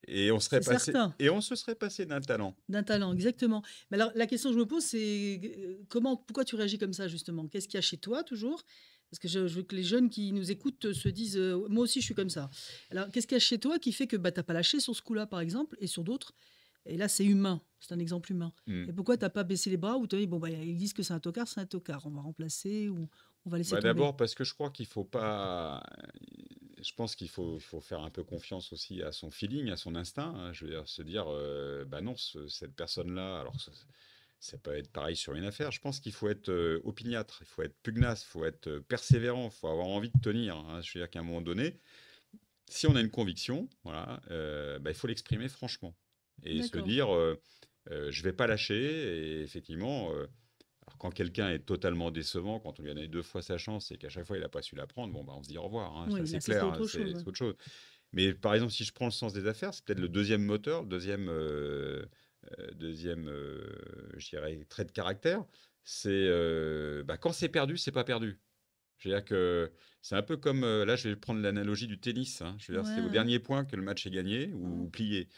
C'est certain. Et on se serait passé d'un talent. D'un talent, exactement. Mais alors, la question que je me pose, c'est comment, pourquoi tu réagis comme ça, justement? Qu'est-ce qu'il y a chez toi, toujours? Parce que je veux que les jeunes qui nous écoutent se disent, moi aussi, je suis comme ça. Alors, qu'est-ce qu'il y a chez toi qui fait que bah, tu n'as pas lâché sur ce coup-là, par exemple, et sur d'autres? Et là, c'est humain, c'est un exemple humain. Hmm. Et pourquoi tu n'as pas baissé les bras ou tu as dit, bon, bah, ils disent que c'est un tocard, on va remplacer ou on va laisser Bah, tomber? d'abord parce que je crois qu'il faut pas. Je pense qu'il faut faire un peu confiance aussi à son feeling, à son instinct, hein. Je veux dire, se dire, bah non, cette personne-là, alors ça peut être pareil sur une affaire. Je pense qu'il faut être opiniâtre, il faut être pugnace, il faut être persévérant, il faut avoir envie de tenir, hein. Je veux dire qu'à un moment donné, si on a une conviction, voilà, bah, il faut l'exprimer franchement et se D'accord. dire, je vais pas lâcher. Et effectivement, alors quand quelqu'un est totalement décevant, quand on lui a donné 2 fois sa chance et qu'à chaque fois il n'a pas su la prendre, bon, bah, on se dit au revoir, hein, ça Oui, c'est là, ça, c'est clair, hein, autre chose. Ouais. c'est autre chose. Mais par exemple, si je prends le sens des affaires, c'est peut-être le deuxième moteur, deuxième je dirais, trait de caractère. C'est bah, quand c'est perdu, c'est pas perdu. Je veux dire que c'est un peu comme, là, je vais prendre l'analogie du tennis, hein. Je veux dire, c'est au Ouais, dernier point que le match est gagné ouais. ou plié.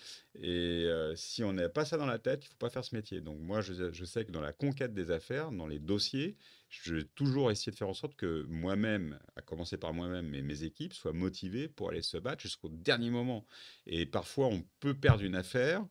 Et si on n'a pas ça dans la tête, il ne faut pas faire ce métier. Donc moi, je sais que dans la conquête des affaires, dans les dossiers, je vais toujours essayer de faire en sorte que moi-même, à commencer par moi-même et mes équipes, soient motivés pour aller se battre jusqu'au dernier moment. Et parfois, on peut perdre une affaire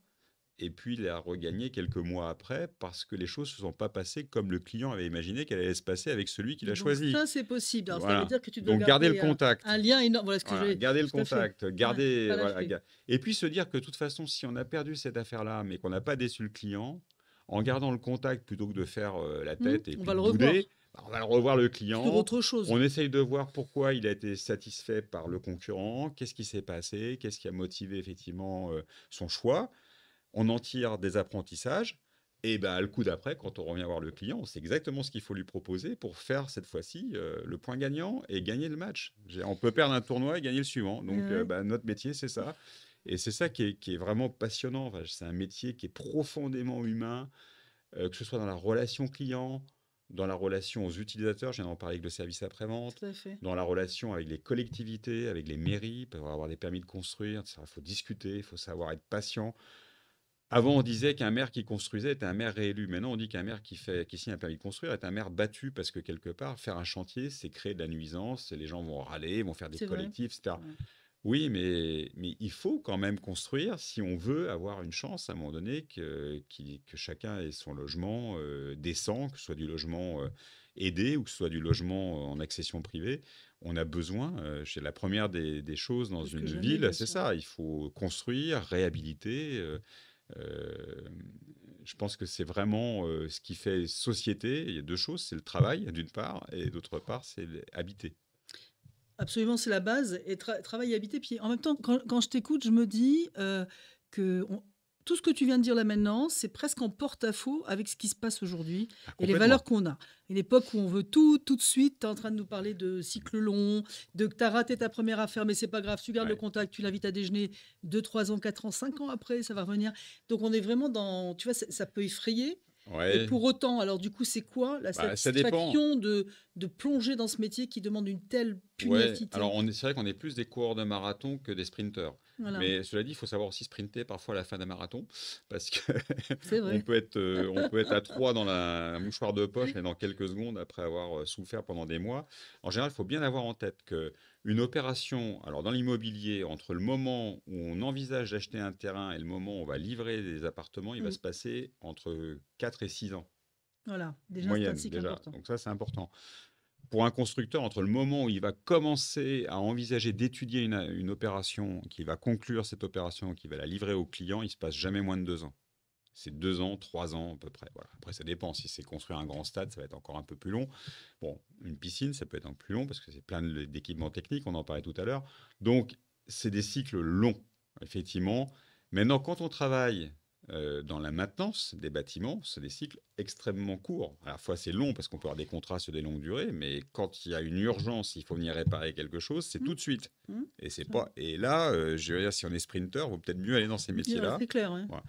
et puis la regagner quelques mois après parce que les choses ne se sont pas passées comme le client avait imaginé qu'elle allait se passer avec celui qu'il a Donc choisi. ça, c'est possible. Alors, ça veut Voilà. dire que tu dois Donc garder le garder contact. un lien énorme. Voilà ce que Voilà, j'ai. garder le Tout à fait. contact, Ouais, garder, pas voilà, lâcher. et puis se dire que de toute façon, si on a perdu cette affaire-là, mais qu'on n'a pas déçu le client, en gardant le contact plutôt que de faire la tête et On puis va de le bouder, revoir bah, on va le revoir le sur client. autre chose. On essaye de voir pourquoi il a été satisfait par le concurrent, qu'est-ce qui s'est passé, qu'est-ce qui a motivé effectivement son choix. On en tire des apprentissages. Et ben, le coup d'après, quand on revient voir le client, on sait exactement ce qu'il faut lui proposer pour faire cette fois-ci le point gagnant et gagner le match. On peut perdre un tournoi et gagner le suivant. Donc, Ouais. bah, notre métier, c'est ça. Et c'est ça qui est vraiment passionnant. Enfin, c'est un métier qui est profondément humain, que ce soit dans la relation client, dans la relation aux utilisateurs, je viens d'en parler avec le service après-vente, Tout à fait. dans la relation avec les collectivités, avec les mairies, pour avoir des permis de construire. Il faut discuter, il faut savoir être patient. Avant, on disait qu'un maire qui construisait était un maire réélu. Maintenant, on dit qu'un maire qui signe un permis de construire est un maire battu parce que quelque part, faire un chantier, c'est créer de la nuisance. Les gens vont râler, vont faire des C'est vrai. collectifs, C'est etc. vrai. Oui, mais il faut quand même construire si on veut avoir une chance à un moment donné que chacun ait son logement décent, que ce soit du logement aidé ou que ce soit du logement en accession privée. On a besoin, c'est la première des choses dans Plus que une jamais, ville, bien c'est sûr. ça. Il faut construire, réhabiliter. Euh, je pense que c'est vraiment ce qui fait société. Il y a deux choses, c'est le travail d'une part, et d'autre part, c'est habiter. Absolument, c'est la base. Et travail et habiter. Puis en même temps, quand je t'écoute, je me dis que tout ce que tu viens de dire là maintenant, c'est presque en porte-à-faux avec ce qui se passe aujourd'hui Ah, et les complètement. valeurs qu'on a. Une époque où on veut tout, tout de suite. Tu es en train de nous parler de cycle long, de que tu as raté ta première affaire, mais c'est pas grave. Tu gardes le Ouais. contact, tu l'invites à déjeuner 2, 3 ans, 4 ans, 5 ans après, ça va revenir. Donc on est vraiment dans. Tu vois, ça peut effrayer. Et Ouais. pour autant, alors du coup, c'est quoi la Bah, ça dépend. satisfaction de plonger dans ce métier qui demande une telle Ouais, alors pugnacité? c'est vrai qu'on est plus des coureurs de marathon que des sprinteurs. Voilà, Mais cela dit, il faut savoir aussi sprinter parfois à la fin d'un marathon, parce que c'est vrai. on peut être à trois dans la mouchoir de poche et dans quelques secondes après avoir souffert pendant des mois. En général, il faut bien avoir en tête que une opération, alors dans l'immobilier, entre le moment où on envisage d'acheter un terrain et le moment où on va livrer des appartements, il va Mm. se passer entre 4 et 6 ans, Voilà, déjà, c'est un moyenne cycle déjà. important. Donc ça, c'est important pour un constructeur, entre le moment où il va commencer à envisager d'étudier une opération, qui va conclure cette opération, qui va la livrer au client, il ne se passe jamais moins de 2 ans. C'est 2 ans, 3 ans à peu près. Voilà. Après, ça dépend. Si c'est construire un grand stade, ça va être encore un peu plus long. Bon, une piscine, ça peut être un peu plus long parce que c'est plein d'équipements techniques, on en parlait tout à l'heure. Donc, c'est des cycles longs, effectivement. Maintenant, quand on travaille dans la maintenance des bâtiments, c'est des cycles extrêmement courts. À la fois, c'est long parce qu'on peut avoir des contrats sur des longues durées, mais quand il y a une urgence, il faut venir réparer quelque chose, c'est Mm. tout de suite. Mm. Et c'est Ouais. pas. Et là, je veux dire, si on est sprinter, il vaut peut-être mieux aller dans ces Ouais, métiers-là. c'est clair, ouais. Voilà.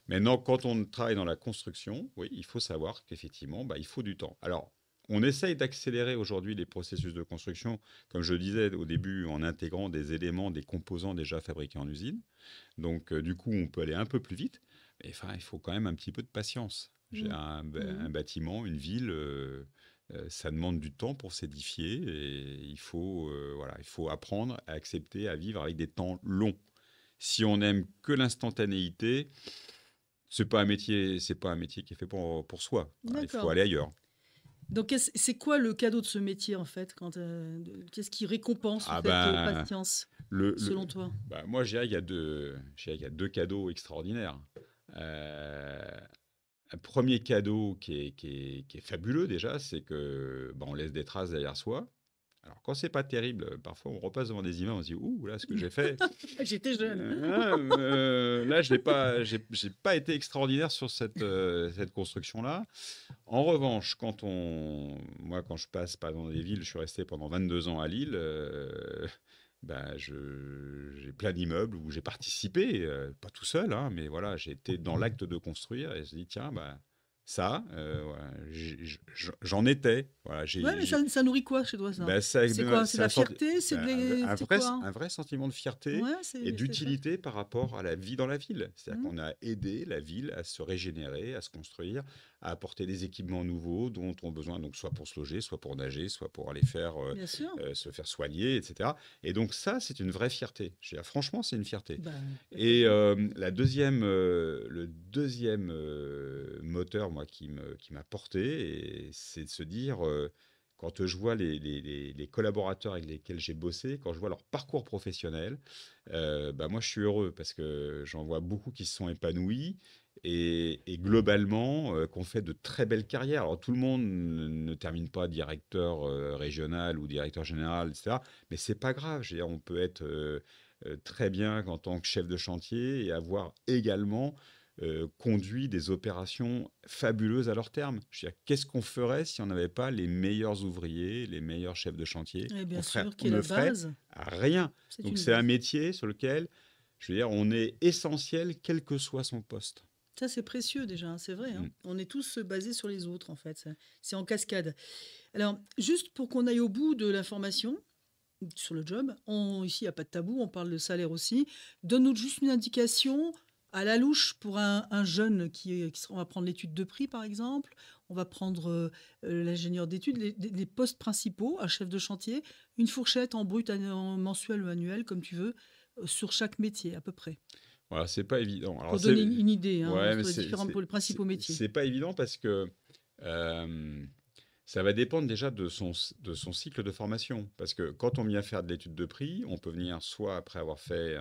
Maintenant, quand on travaille dans la construction, oui, il faut savoir qu'effectivement, bah, il faut du temps. Alors, on essaye d'accélérer aujourd'hui les processus de construction, comme je le disais au début, en intégrant des éléments, des composants déjà fabriqués en usine. Donc, du coup, on peut aller un peu plus vite. Mais enfin, il faut quand même un petit peu de patience. J'ai Mm. Mm. un bâtiment, une ville, ça demande du temps pour s'édifier et voilà, il faut apprendre à accepter à vivre avec des temps longs. Si on aime que l'instantanéité, c'est pas un métier qui est fait pour soi. Voilà, il faut D'accord. aller ailleurs. Donc, c'est quoi le cadeau de ce métier, en fait, qu'est-ce qui récompense Ah cette ben, patience, le, le- selon toi? moi, je dirais qu'il y a deux cadeaux extraordinaires. Euh, un premier cadeau qui est fabuleux déjà, c'est que on laisse des traces derrière soi. Alors quand c'est pas terrible, parfois on repasse devant des immeubles, on se dit ouh là ce que j'ai fait. J'étais jeune. Là j'ai pas été extraordinaire sur cette construction-là. En revanche, moi quand je passe par dans des villes, je suis resté pendant 22 ans à Lille. J'ai plein d'immeubles où j'ai participé, pas tout seul, hein, mais voilà, j'ai été dans l'acte de construire et je me dis, tiens, ça, voilà, j'en étais. Voilà, Ouais, mais ça nourrit quoi chez toi, ça? C'est quoi? C'est de c'est la fierté? C'est quoi? un vrai sentiment de fierté Ouais, et c'est ça. d'utilité par rapport à la vie dans la ville. C'est-à-dire Mm. qu'on a aidé la ville à se régénérer, à se construire, à apporter des équipements nouveaux dont on a besoin, donc soit pour se loger, soit pour nager, soit pour aller Bien sûr. se faire soigner, etc. Et donc ça, c'est une vraie fierté. Je veux dire, franchement, c'est une fierté. Bah, y a pas de Et doute. le deuxième moteur, moi, qui m'a porté, c'est de se dire, quand je vois les collaborateurs avec lesquels j'ai bossé, quand je vois leur parcours professionnel, moi, je suis heureux parce que j'en vois beaucoup qui se sont épanouis et globalement, qu'on fait de très belles carrières. Alors, tout le monde ne termine pas directeur régional ou directeur général, etc. Mais c'est pas grave. Je veux dire, on peut être très bien en tant que chef de chantier et avoir également conduit des opérations fabuleuses à leur terme. Je veux dire, qu'est-ce qu'on ferait si on n'avait pas les meilleurs ouvriers, les meilleurs chefs de chantier? Et bien sûr, qui On est la ne ferait base. rien. C'est Donc une c'est un base. métier sur lequel, je veux dire, on est essentiel quel que soit son poste. Ça, c'est précieux déjà, hein, c'est vrai, hein. Mm. On est tous basés sur les autres, en fait. C'est en cascade. Alors, juste pour qu'on aille au bout de l'information sur le job, ici, il n'y a pas de tabou, on parle de salaire aussi. Donne-nous juste une indication à la louche pour un jeune on va prendre l'étude de prix, par exemple. On va prendre l'ingénieur d'études, les postes principaux, un chef de chantier, une fourchette en brut, en mensuel ou annuel, comme tu veux, sur chaque métier, à peu près. Voilà, c'est pas évident. Alors Pour donner une idée hein, ouais, mais entre les différents pour les principaux métiers. c'est pas évident parce que ça va dépendre déjà de son cycle de formation. Parce que quand on vient faire de l'étude de prix, on peut venir soit après avoir fait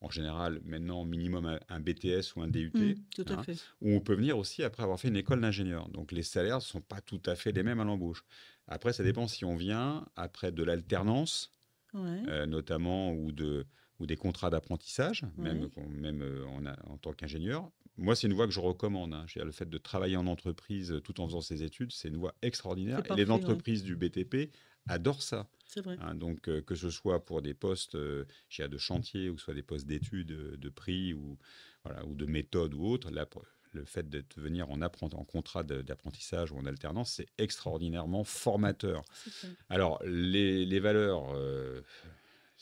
en général, maintenant, minimum un BTS ou un DUT, Tout à hein, fait. ou on peut venir aussi après avoir fait une école d'ingénieur. Donc les salaires ne sont pas tout à fait les mêmes à l'embauche. Après, ça dépend si on vient après de l'alternance, Ouais, notamment, ou des contrats d'apprentissage, ouais. même en tant qu'ingénieur. Moi, c'est une voie que je recommande, hein. Le fait de travailler en entreprise tout en faisant ses études, c'est une voie extraordinaire. C'est Et les parfait, ouais. entreprises du BTP adorent ça, C'est vrai. hein. Donc, que ce soit pour des postes de chantier, ou soit des postes d'études, de prix, ou, voilà, ou de méthode ou autre, là, le fait de venir en contrat d'apprentissage ou en alternance, c'est extraordinairement formateur. C'est vrai. Alors, les valeurs,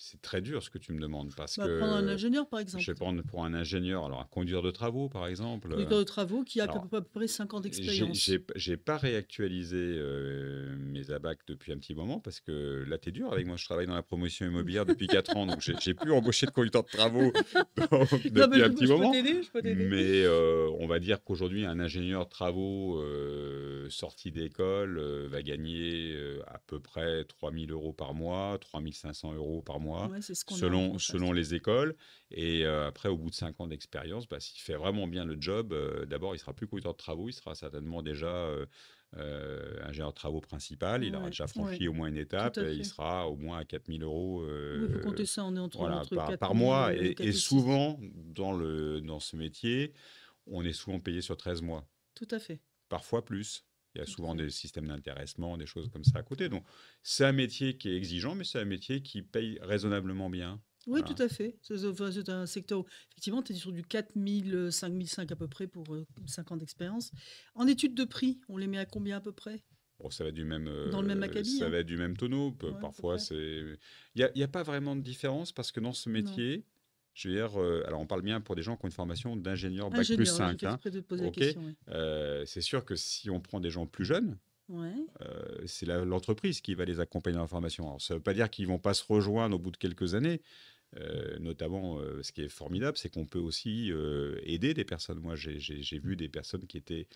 c'est très dur ce que tu me demandes, parce Bah, prendre un que ingénieur, par je sais exemple. pas, pour un ingénieur, alors un conducteur de travaux, par exemple. Conducteur de travaux qui a Alors, à peu près 5 ans j'ai d'expérience. j'ai pas réactualisé mes abacs depuis un petit moment, parce que là, tu es dur avec moi. Je travaille dans la promotion immobilière depuis 4 ans, donc j'ai plus embauché de conducteur de travaux donc, Non, mais depuis un petit je peux moment. t'aider, je peux t'aider. Mais on va dire qu'aujourd'hui, un ingénieur de travaux sorti d'école va gagner à peu près 3 000 euros par mois, 3 500 euros par mois, Ouais, c'est ce qu'on a en France, selon les écoles. Et après, au bout de 5 ans d'expérience, bah, s'il fait vraiment bien le job, d'abord, il sera plus conducteur de travaux, il sera certainement déjà ingénieur de travaux principal. Il aura Ouais, déjà ouais, franchi au moins une tout étape, à et il fait. sera au moins à 4 000 euros, Oui, il faut compter ça, on est voilà, entre par 4 000 mois. et Et 4 et 6. souvent, dans ce métier, on est souvent payé sur 13 mois, Tout à fait. parfois plus. Il y a Tout à souvent fait. des systèmes d'intéressement, des choses comme ça à côté. Donc, c'est un métier qui est exigeant, mais c'est un métier qui paye raisonnablement bien. Oui, tout Voilà. à fait. Enfin, c'est un secteur où, effectivement, tu es sur du 4 000, 5 500 à peu près pour 5 ans d'expérience. En études de prix, on les met à combien à peu près? Bon, ça va être du même, Dans le même acabit, ça hein? va être du même tonneau. Ouais, à peu Parfois, près. c'est. Il y a pas vraiment de différence, parce que dans ce Non. métier, je veux dire, alors on parle bien pour des gens qui ont une formation d'ingénieur bac plus Ingénieur, ouais, j'ai 5, fait hein. exprès de te poser la OK. question, oui. C'est sûr que si on prend des gens plus jeunes, Ouais, c'est l'entreprise qui va les accompagner dans la formation. Alors, ça ne veut pas dire qu'ils ne vont pas se rejoindre au bout de quelques années. Notamment, ce qui est formidable, c'est qu'on peut aussi aider des personnes. Moi, j'ai vu des personnes qui étaient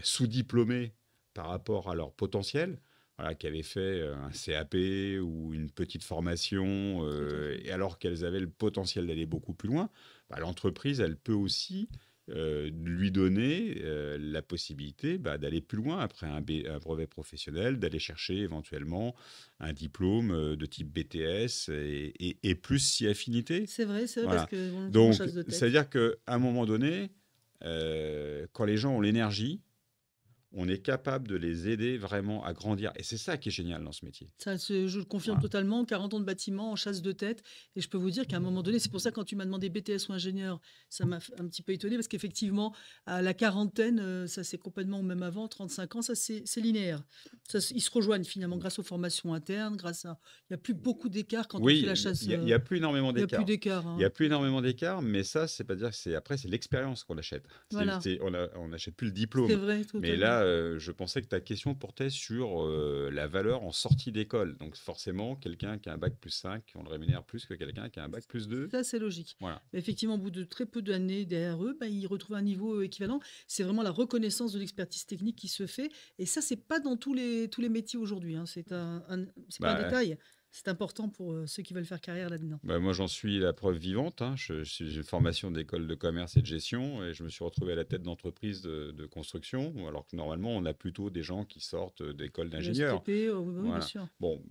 sous-diplômées par rapport à leur potentiel, voilà, qui avaient fait un CAP ou une petite formation, tout à fait. et alors qu'elles avaient le potentiel d'aller beaucoup plus loin. Bah, l'entreprise, elle peut aussi lui donner la possibilité, bah, d'aller plus loin après un brevet professionnel, d'aller chercher éventuellement un diplôme de type BTS, et plus si affinité. C'est vrai parce Voilà. qu'on le trouve en Donc, chasse de tête. c'est-à-dire qu'à un moment donné, quand les gens ont l'énergie, on est capable de les aider vraiment à grandir. Et c'est ça qui est génial dans ce métier. Je le confirme Voilà. totalement, 40 ans de bâtiment en chasse de tête. Et je peux vous dire qu'à un moment donné, c'est pour ça que quand tu m'as demandé BTS ou ingénieur, ça m'a un petit peu étonné parce qu'effectivement, à la quarantaine, ça c'est complètement, ou même avant, 35 ans, ça c'est linéaire. Ils se rejoignent finalement grâce aux formations internes, il n'y a plus beaucoup d'écart quand on fait la Oui, chasse. il y a plus énormément Il n'y a plus d'écart. d'écart, Il y hein. a plus énormément d'écart, mais ça, c'est pas dire que après, c'est l'expérience qu'on achète. Voilà, On n'achète plus le c'est diplôme. vrai, Mais totalement. là, je pensais que ta question portait sur la valeur en sortie d'école. Donc forcément, quelqu'un qui a un bac plus 5, on le rémunère plus que quelqu'un qui a un bac plus 2. Ça, c'est logique. Voilà. Mais effectivement, au bout de très peu d'années derrière eux, bah, ils retrouvent un niveau équivalent. C'est vraiment la reconnaissance de l'expertise technique qui se fait. Et ça, c'est pas dans tous les métiers aujourd'hui, hein. C'est pas un Bah, détail. C'est important pour ceux qui veulent faire carrière là-dedans. moi, j'en suis la preuve vivante, hein. J'ai une formation d'école de commerce et de gestion, et je me suis retrouvé à la tête d'entreprise de construction, alors que normalement, on a plutôt des gens qui sortent d'écoles Le d'ingénieurs. STP, oui, oui, bien Voilà. sûr. Bon,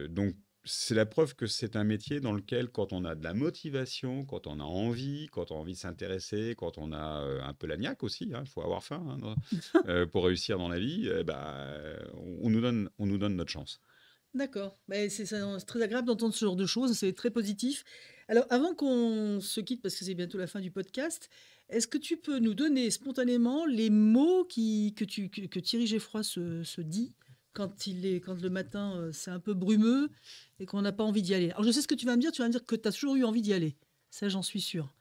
donc c'est la preuve que c'est un métier dans lequel, quand on a de la motivation, quand on a envie, quand on a envie de s'intéresser, quand on a un peu la niaque aussi, il faut avoir faim, hein, pour réussir dans la vie, on nous donne notre chance. D'accord. Mais c'est très agréable d'entendre ce genre de choses. C'est très positif. Alors, avant qu'on se quitte, parce que c'est bientôt la fin du podcast, est-ce que tu peux nous donner spontanément les mots que Thierry Geffroy se dit quand le matin c'est un peu brumeux et qu'on n'a pas envie d'y aller? Alors, je sais ce que tu vas me dire. Tu vas me dire que tu as toujours eu envie d'y aller. Ça, j'en suis sûre.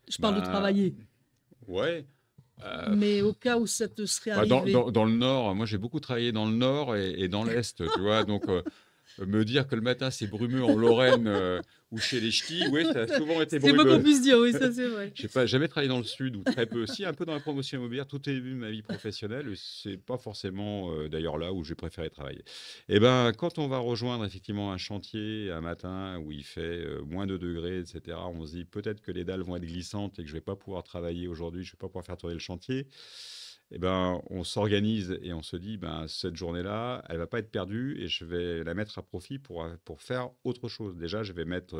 Je parle de Bah, travailler. ouais. euh, Mais au cas où ça te serait Bah, arrivé. dans le Nord, moi j'ai beaucoup travaillé dans le Nord et dans l'Est, tu vois. Donc, Me dire que le matin, c'est brumeux en Lorraine ou chez les ch'tis, oui, ça a souvent été C'est pas qu'on brumeux. puisse dire, oui, ça c'est vrai. Je n'ai pas jamais travaillé dans le sud ou très peu. Si, un peu dans la promotion immobilière, tout est début de ma vie professionnelle. C'est pas forcément d'ailleurs là où j'ai préféré travailler. Et ben, quand on va rejoindre effectivement un chantier un matin où il fait moins de degrés, etc., on se dit peut-être que les dalles vont être glissantes et que je vais pas pouvoir travailler aujourd'hui, je vais pas pouvoir faire tourner le chantier. Eh ben, on s'organise et on se dit, ben, cette journée-là, elle va pas être perdue et je vais la mettre à profit pour faire autre chose. Déjà, je vais mettre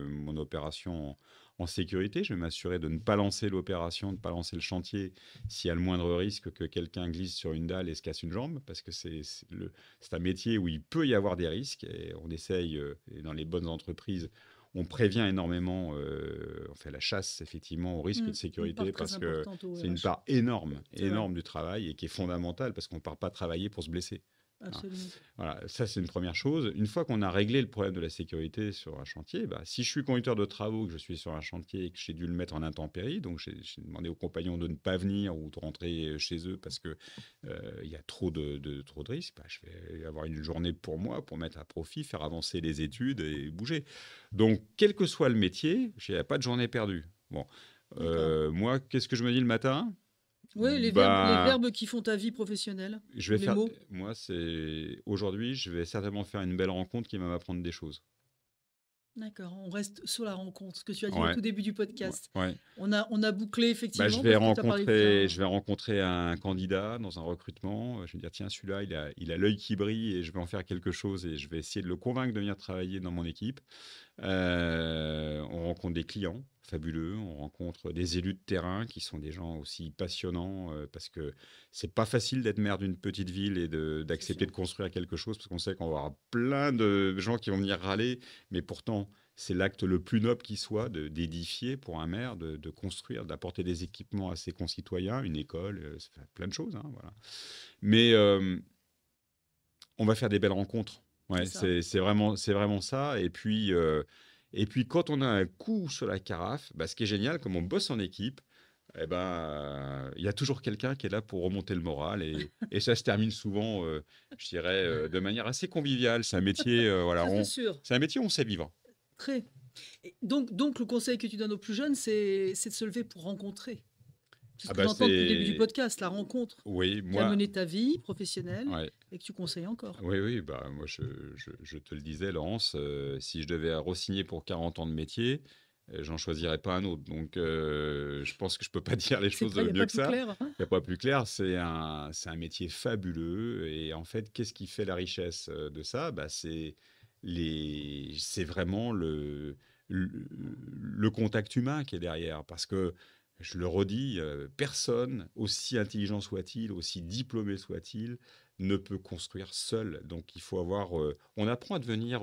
mon opération en sécurité. Je vais m'assurer de ne pas lancer l'opération, de ne pas lancer le chantier s'il y a le moindre risque que quelqu'un glisse sur une dalle et se casse une jambe, parce que c'est un métier où il peut y avoir des risques et on essaye, et dans les bonnes entreprises, on prévient énormément, on fait la chasse effectivement au risque de Une part sécurité très parce que importante au c'est une RH. part énorme, C'est vrai, énorme du travail et qui est fondamentale parce qu'on ne part pas travailler pour se blesser. Hein. absolument. Voilà, ça c'est une première chose. Une fois qu'on a réglé le problème de la sécurité sur un chantier, bah, si je suis conducteur de travaux, que je suis sur un chantier et que j'ai dû le mettre en intempérie, donc j'ai demandé aux compagnons de ne pas venir ou de rentrer chez eux parce que il y a trop de risques, bah, je vais avoir une journée pour moi pour mettre à profit, faire avancer les études et bouger. Donc, quel que soit le métier, il n'y a pas de journée perdue. Bon, D'accord. moi, qu'est-ce que je me dis le matin? Oui, les Bah, verbes qui font ta vie professionnelle, je ou vais les faire. mots. Moi, c'est aujourd'hui, je vais certainement faire une belle rencontre qui va m'apprendre des choses. D'accord, on reste sur la rencontre, ce que tu as dit au Ouais, tout début du ouais, podcast. ouais. On a bouclé Bah, effectivement parce que tu as parlé de ça. je vais rencontrer un candidat dans un recrutement. Je vais dire, tiens, celui-là, il a l'œil qui brille et je vais en faire quelque chose et je vais essayer de le convaincre de venir travailler dans mon équipe. On rencontre des clients fabuleux, on rencontre des élus de terrain qui sont des gens aussi passionnants parce que c'est pas facile d'être maire d'une petite ville et C'est d'accepter sûr. de construire quelque chose parce qu'on sait qu'on va avoir plein de gens qui vont venir râler, mais pourtant c'est l'acte le plus noble qui soit d'édifier pour un maire, de construire, d'apporter des équipements à ses concitoyens, une école, ça fait plein de choses, hein, voilà. Mais on va faire des belles rencontres. C'est Ouais, ça. c'est vraiment ça. Et puis, quand on a un coup sur la carafe, bah, ce qui est génial, comme on bosse en équipe, eh ben, il y a toujours quelqu'un qui est là pour remonter le moral. Et ça se termine souvent, je dirais, de manière assez conviviale. C'est un métier, voilà, Ça, c'est sûr. c'est un métier où on sait vivre. Très. Et donc, le conseil que tu donnes aux plus jeunes, c'est de se lever pour rencontrer. C'est ce Ah que bah j'entends depuis le début du c'est... podcast, la rencontre Oui, qui a moi... mené ta vie professionnelle Ouais. et que tu conseilles encore. Oui, oui, bah, moi je te le disais, Laurence, si je devais re-signer pour 40 ans de métier, j'en choisirais pas un autre. Donc je pense que je peux pas dire les C'est choses pas, il n'y a mieux pas que plus ça. clair, hein. Il n'y a pas plus clair, c'est un métier fabuleux. Et en fait, qu'est-ce qui fait la richesse de ça? Bah, c'est vraiment le, le contact humain qui est derrière. Parce que, je le redis, personne, aussi intelligent soit-il, aussi diplômé soit-il, ne peut construire seul. Donc il faut avoir... on apprend à devenir,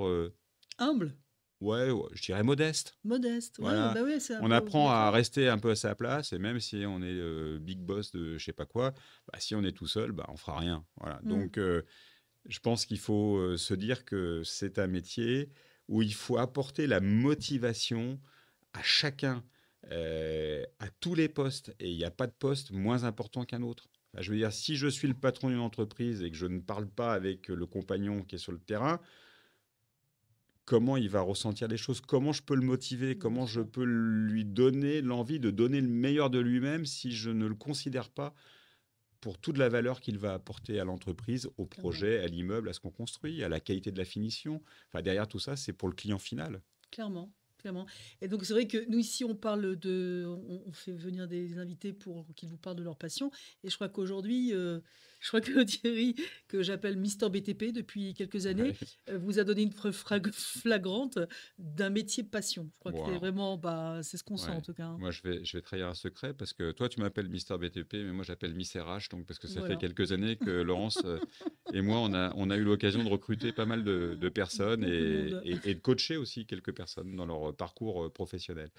Humble, ouais, ouais, je dirais modeste. modeste. Ouais, Voilà. bah ouais, c'est un On peu apprend à obligatoire. rester un peu à sa place, et même si on est big boss de je sais pas quoi, bah, si on est tout seul, bah, on fera rien. Voilà. Hmm, Donc je pense qu'il faut se dire que c'est un métier où il faut apporter la motivation à chacun, à tous les postes, et il n'y a pas de poste moins important qu'un autre. Enfin, je veux dire, si je suis le patron d'une entreprise et que je ne parle pas avec le compagnon qui est sur le terrain, comment il va ressentir les choses, comment je peux le motiver, bien comment je sûr. peux lui donner l'envie de donner le meilleur de lui-même si je ne le considère pas pour toute la valeur qu'il va apporter à l'entreprise, au Clairement. projet, à l'immeuble, à ce qu'on construit, à la qualité de la finition. Enfin, derrière tout ça, c'est pour le client final. Clairement, clairement. Et donc, c'est vrai que nous, ici, on parle de. On fait venir des invités pour qu'ils vous parlent de leur passion. Et je crois qu'aujourd'hui, je crois que Thierry, que j'appelle Mister BTP depuis quelques années, Ouais. vous a donné une preuve flagrante d'un métier passion. Je crois que Bon, c'est alors, vraiment. Bah, c'est ce qu'on sent, en ouais. tout cas, hein. Moi, je vais trahir un secret parce que toi, tu m'appelles Mister BTP, mais moi, j'appelle Miss RH. Donc, parce que ça fait Voilà. quelques années que Laurence et moi, on a eu l'occasion de recruter pas mal de personnes Beaucoup de monde. et de coacher aussi quelques personnes dans leur parcours professionnel.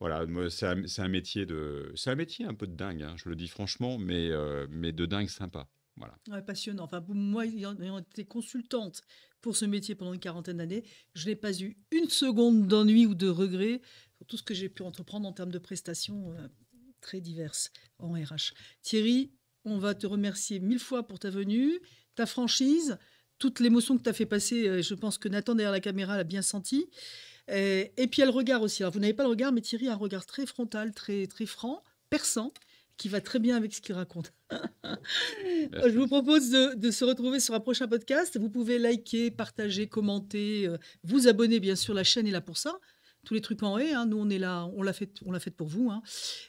Voilà, moi, c'est un métier c'est un métier un peu de dingue, hein, je le dis franchement, mais de dingue sympa. Voilà. Ouais, passionnant. Enfin, moi, ayant été consultante pour ce métier pendant une quarantaine d'années, je n'ai pas eu une seconde d'ennui ou de regret sur tout ce que j'ai pu entreprendre en termes de prestations très diverses en RH. Thierry, on va te remercier mille fois pour ta venue, ta franchise, toute l'émotion que tu as fait passer, je pense que Nathan derrière la caméra l'a bien senti. Et puis il y a le regard aussi. Alors vous n'avez pas le regard, mais Thierry a un regard très frontal, très, très franc, perçant, qui va très bien avec ce qu'il raconte. Je vous Merci. propose de se retrouver sur un prochain podcast. Vous pouvez liker, partager, commenter, vous abonner, bien sûr, la chaîne est là pour ça. Tous les trucs en haut, hein, nous on est là, on l'a fait pour vous, hein.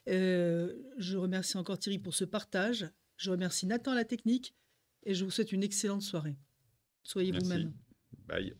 Je remercie encore Thierry pour ce partage. Je remercie Nathan à la technique et je vous souhaite une excellente soirée. Soyez Merci. vous-même. Bye.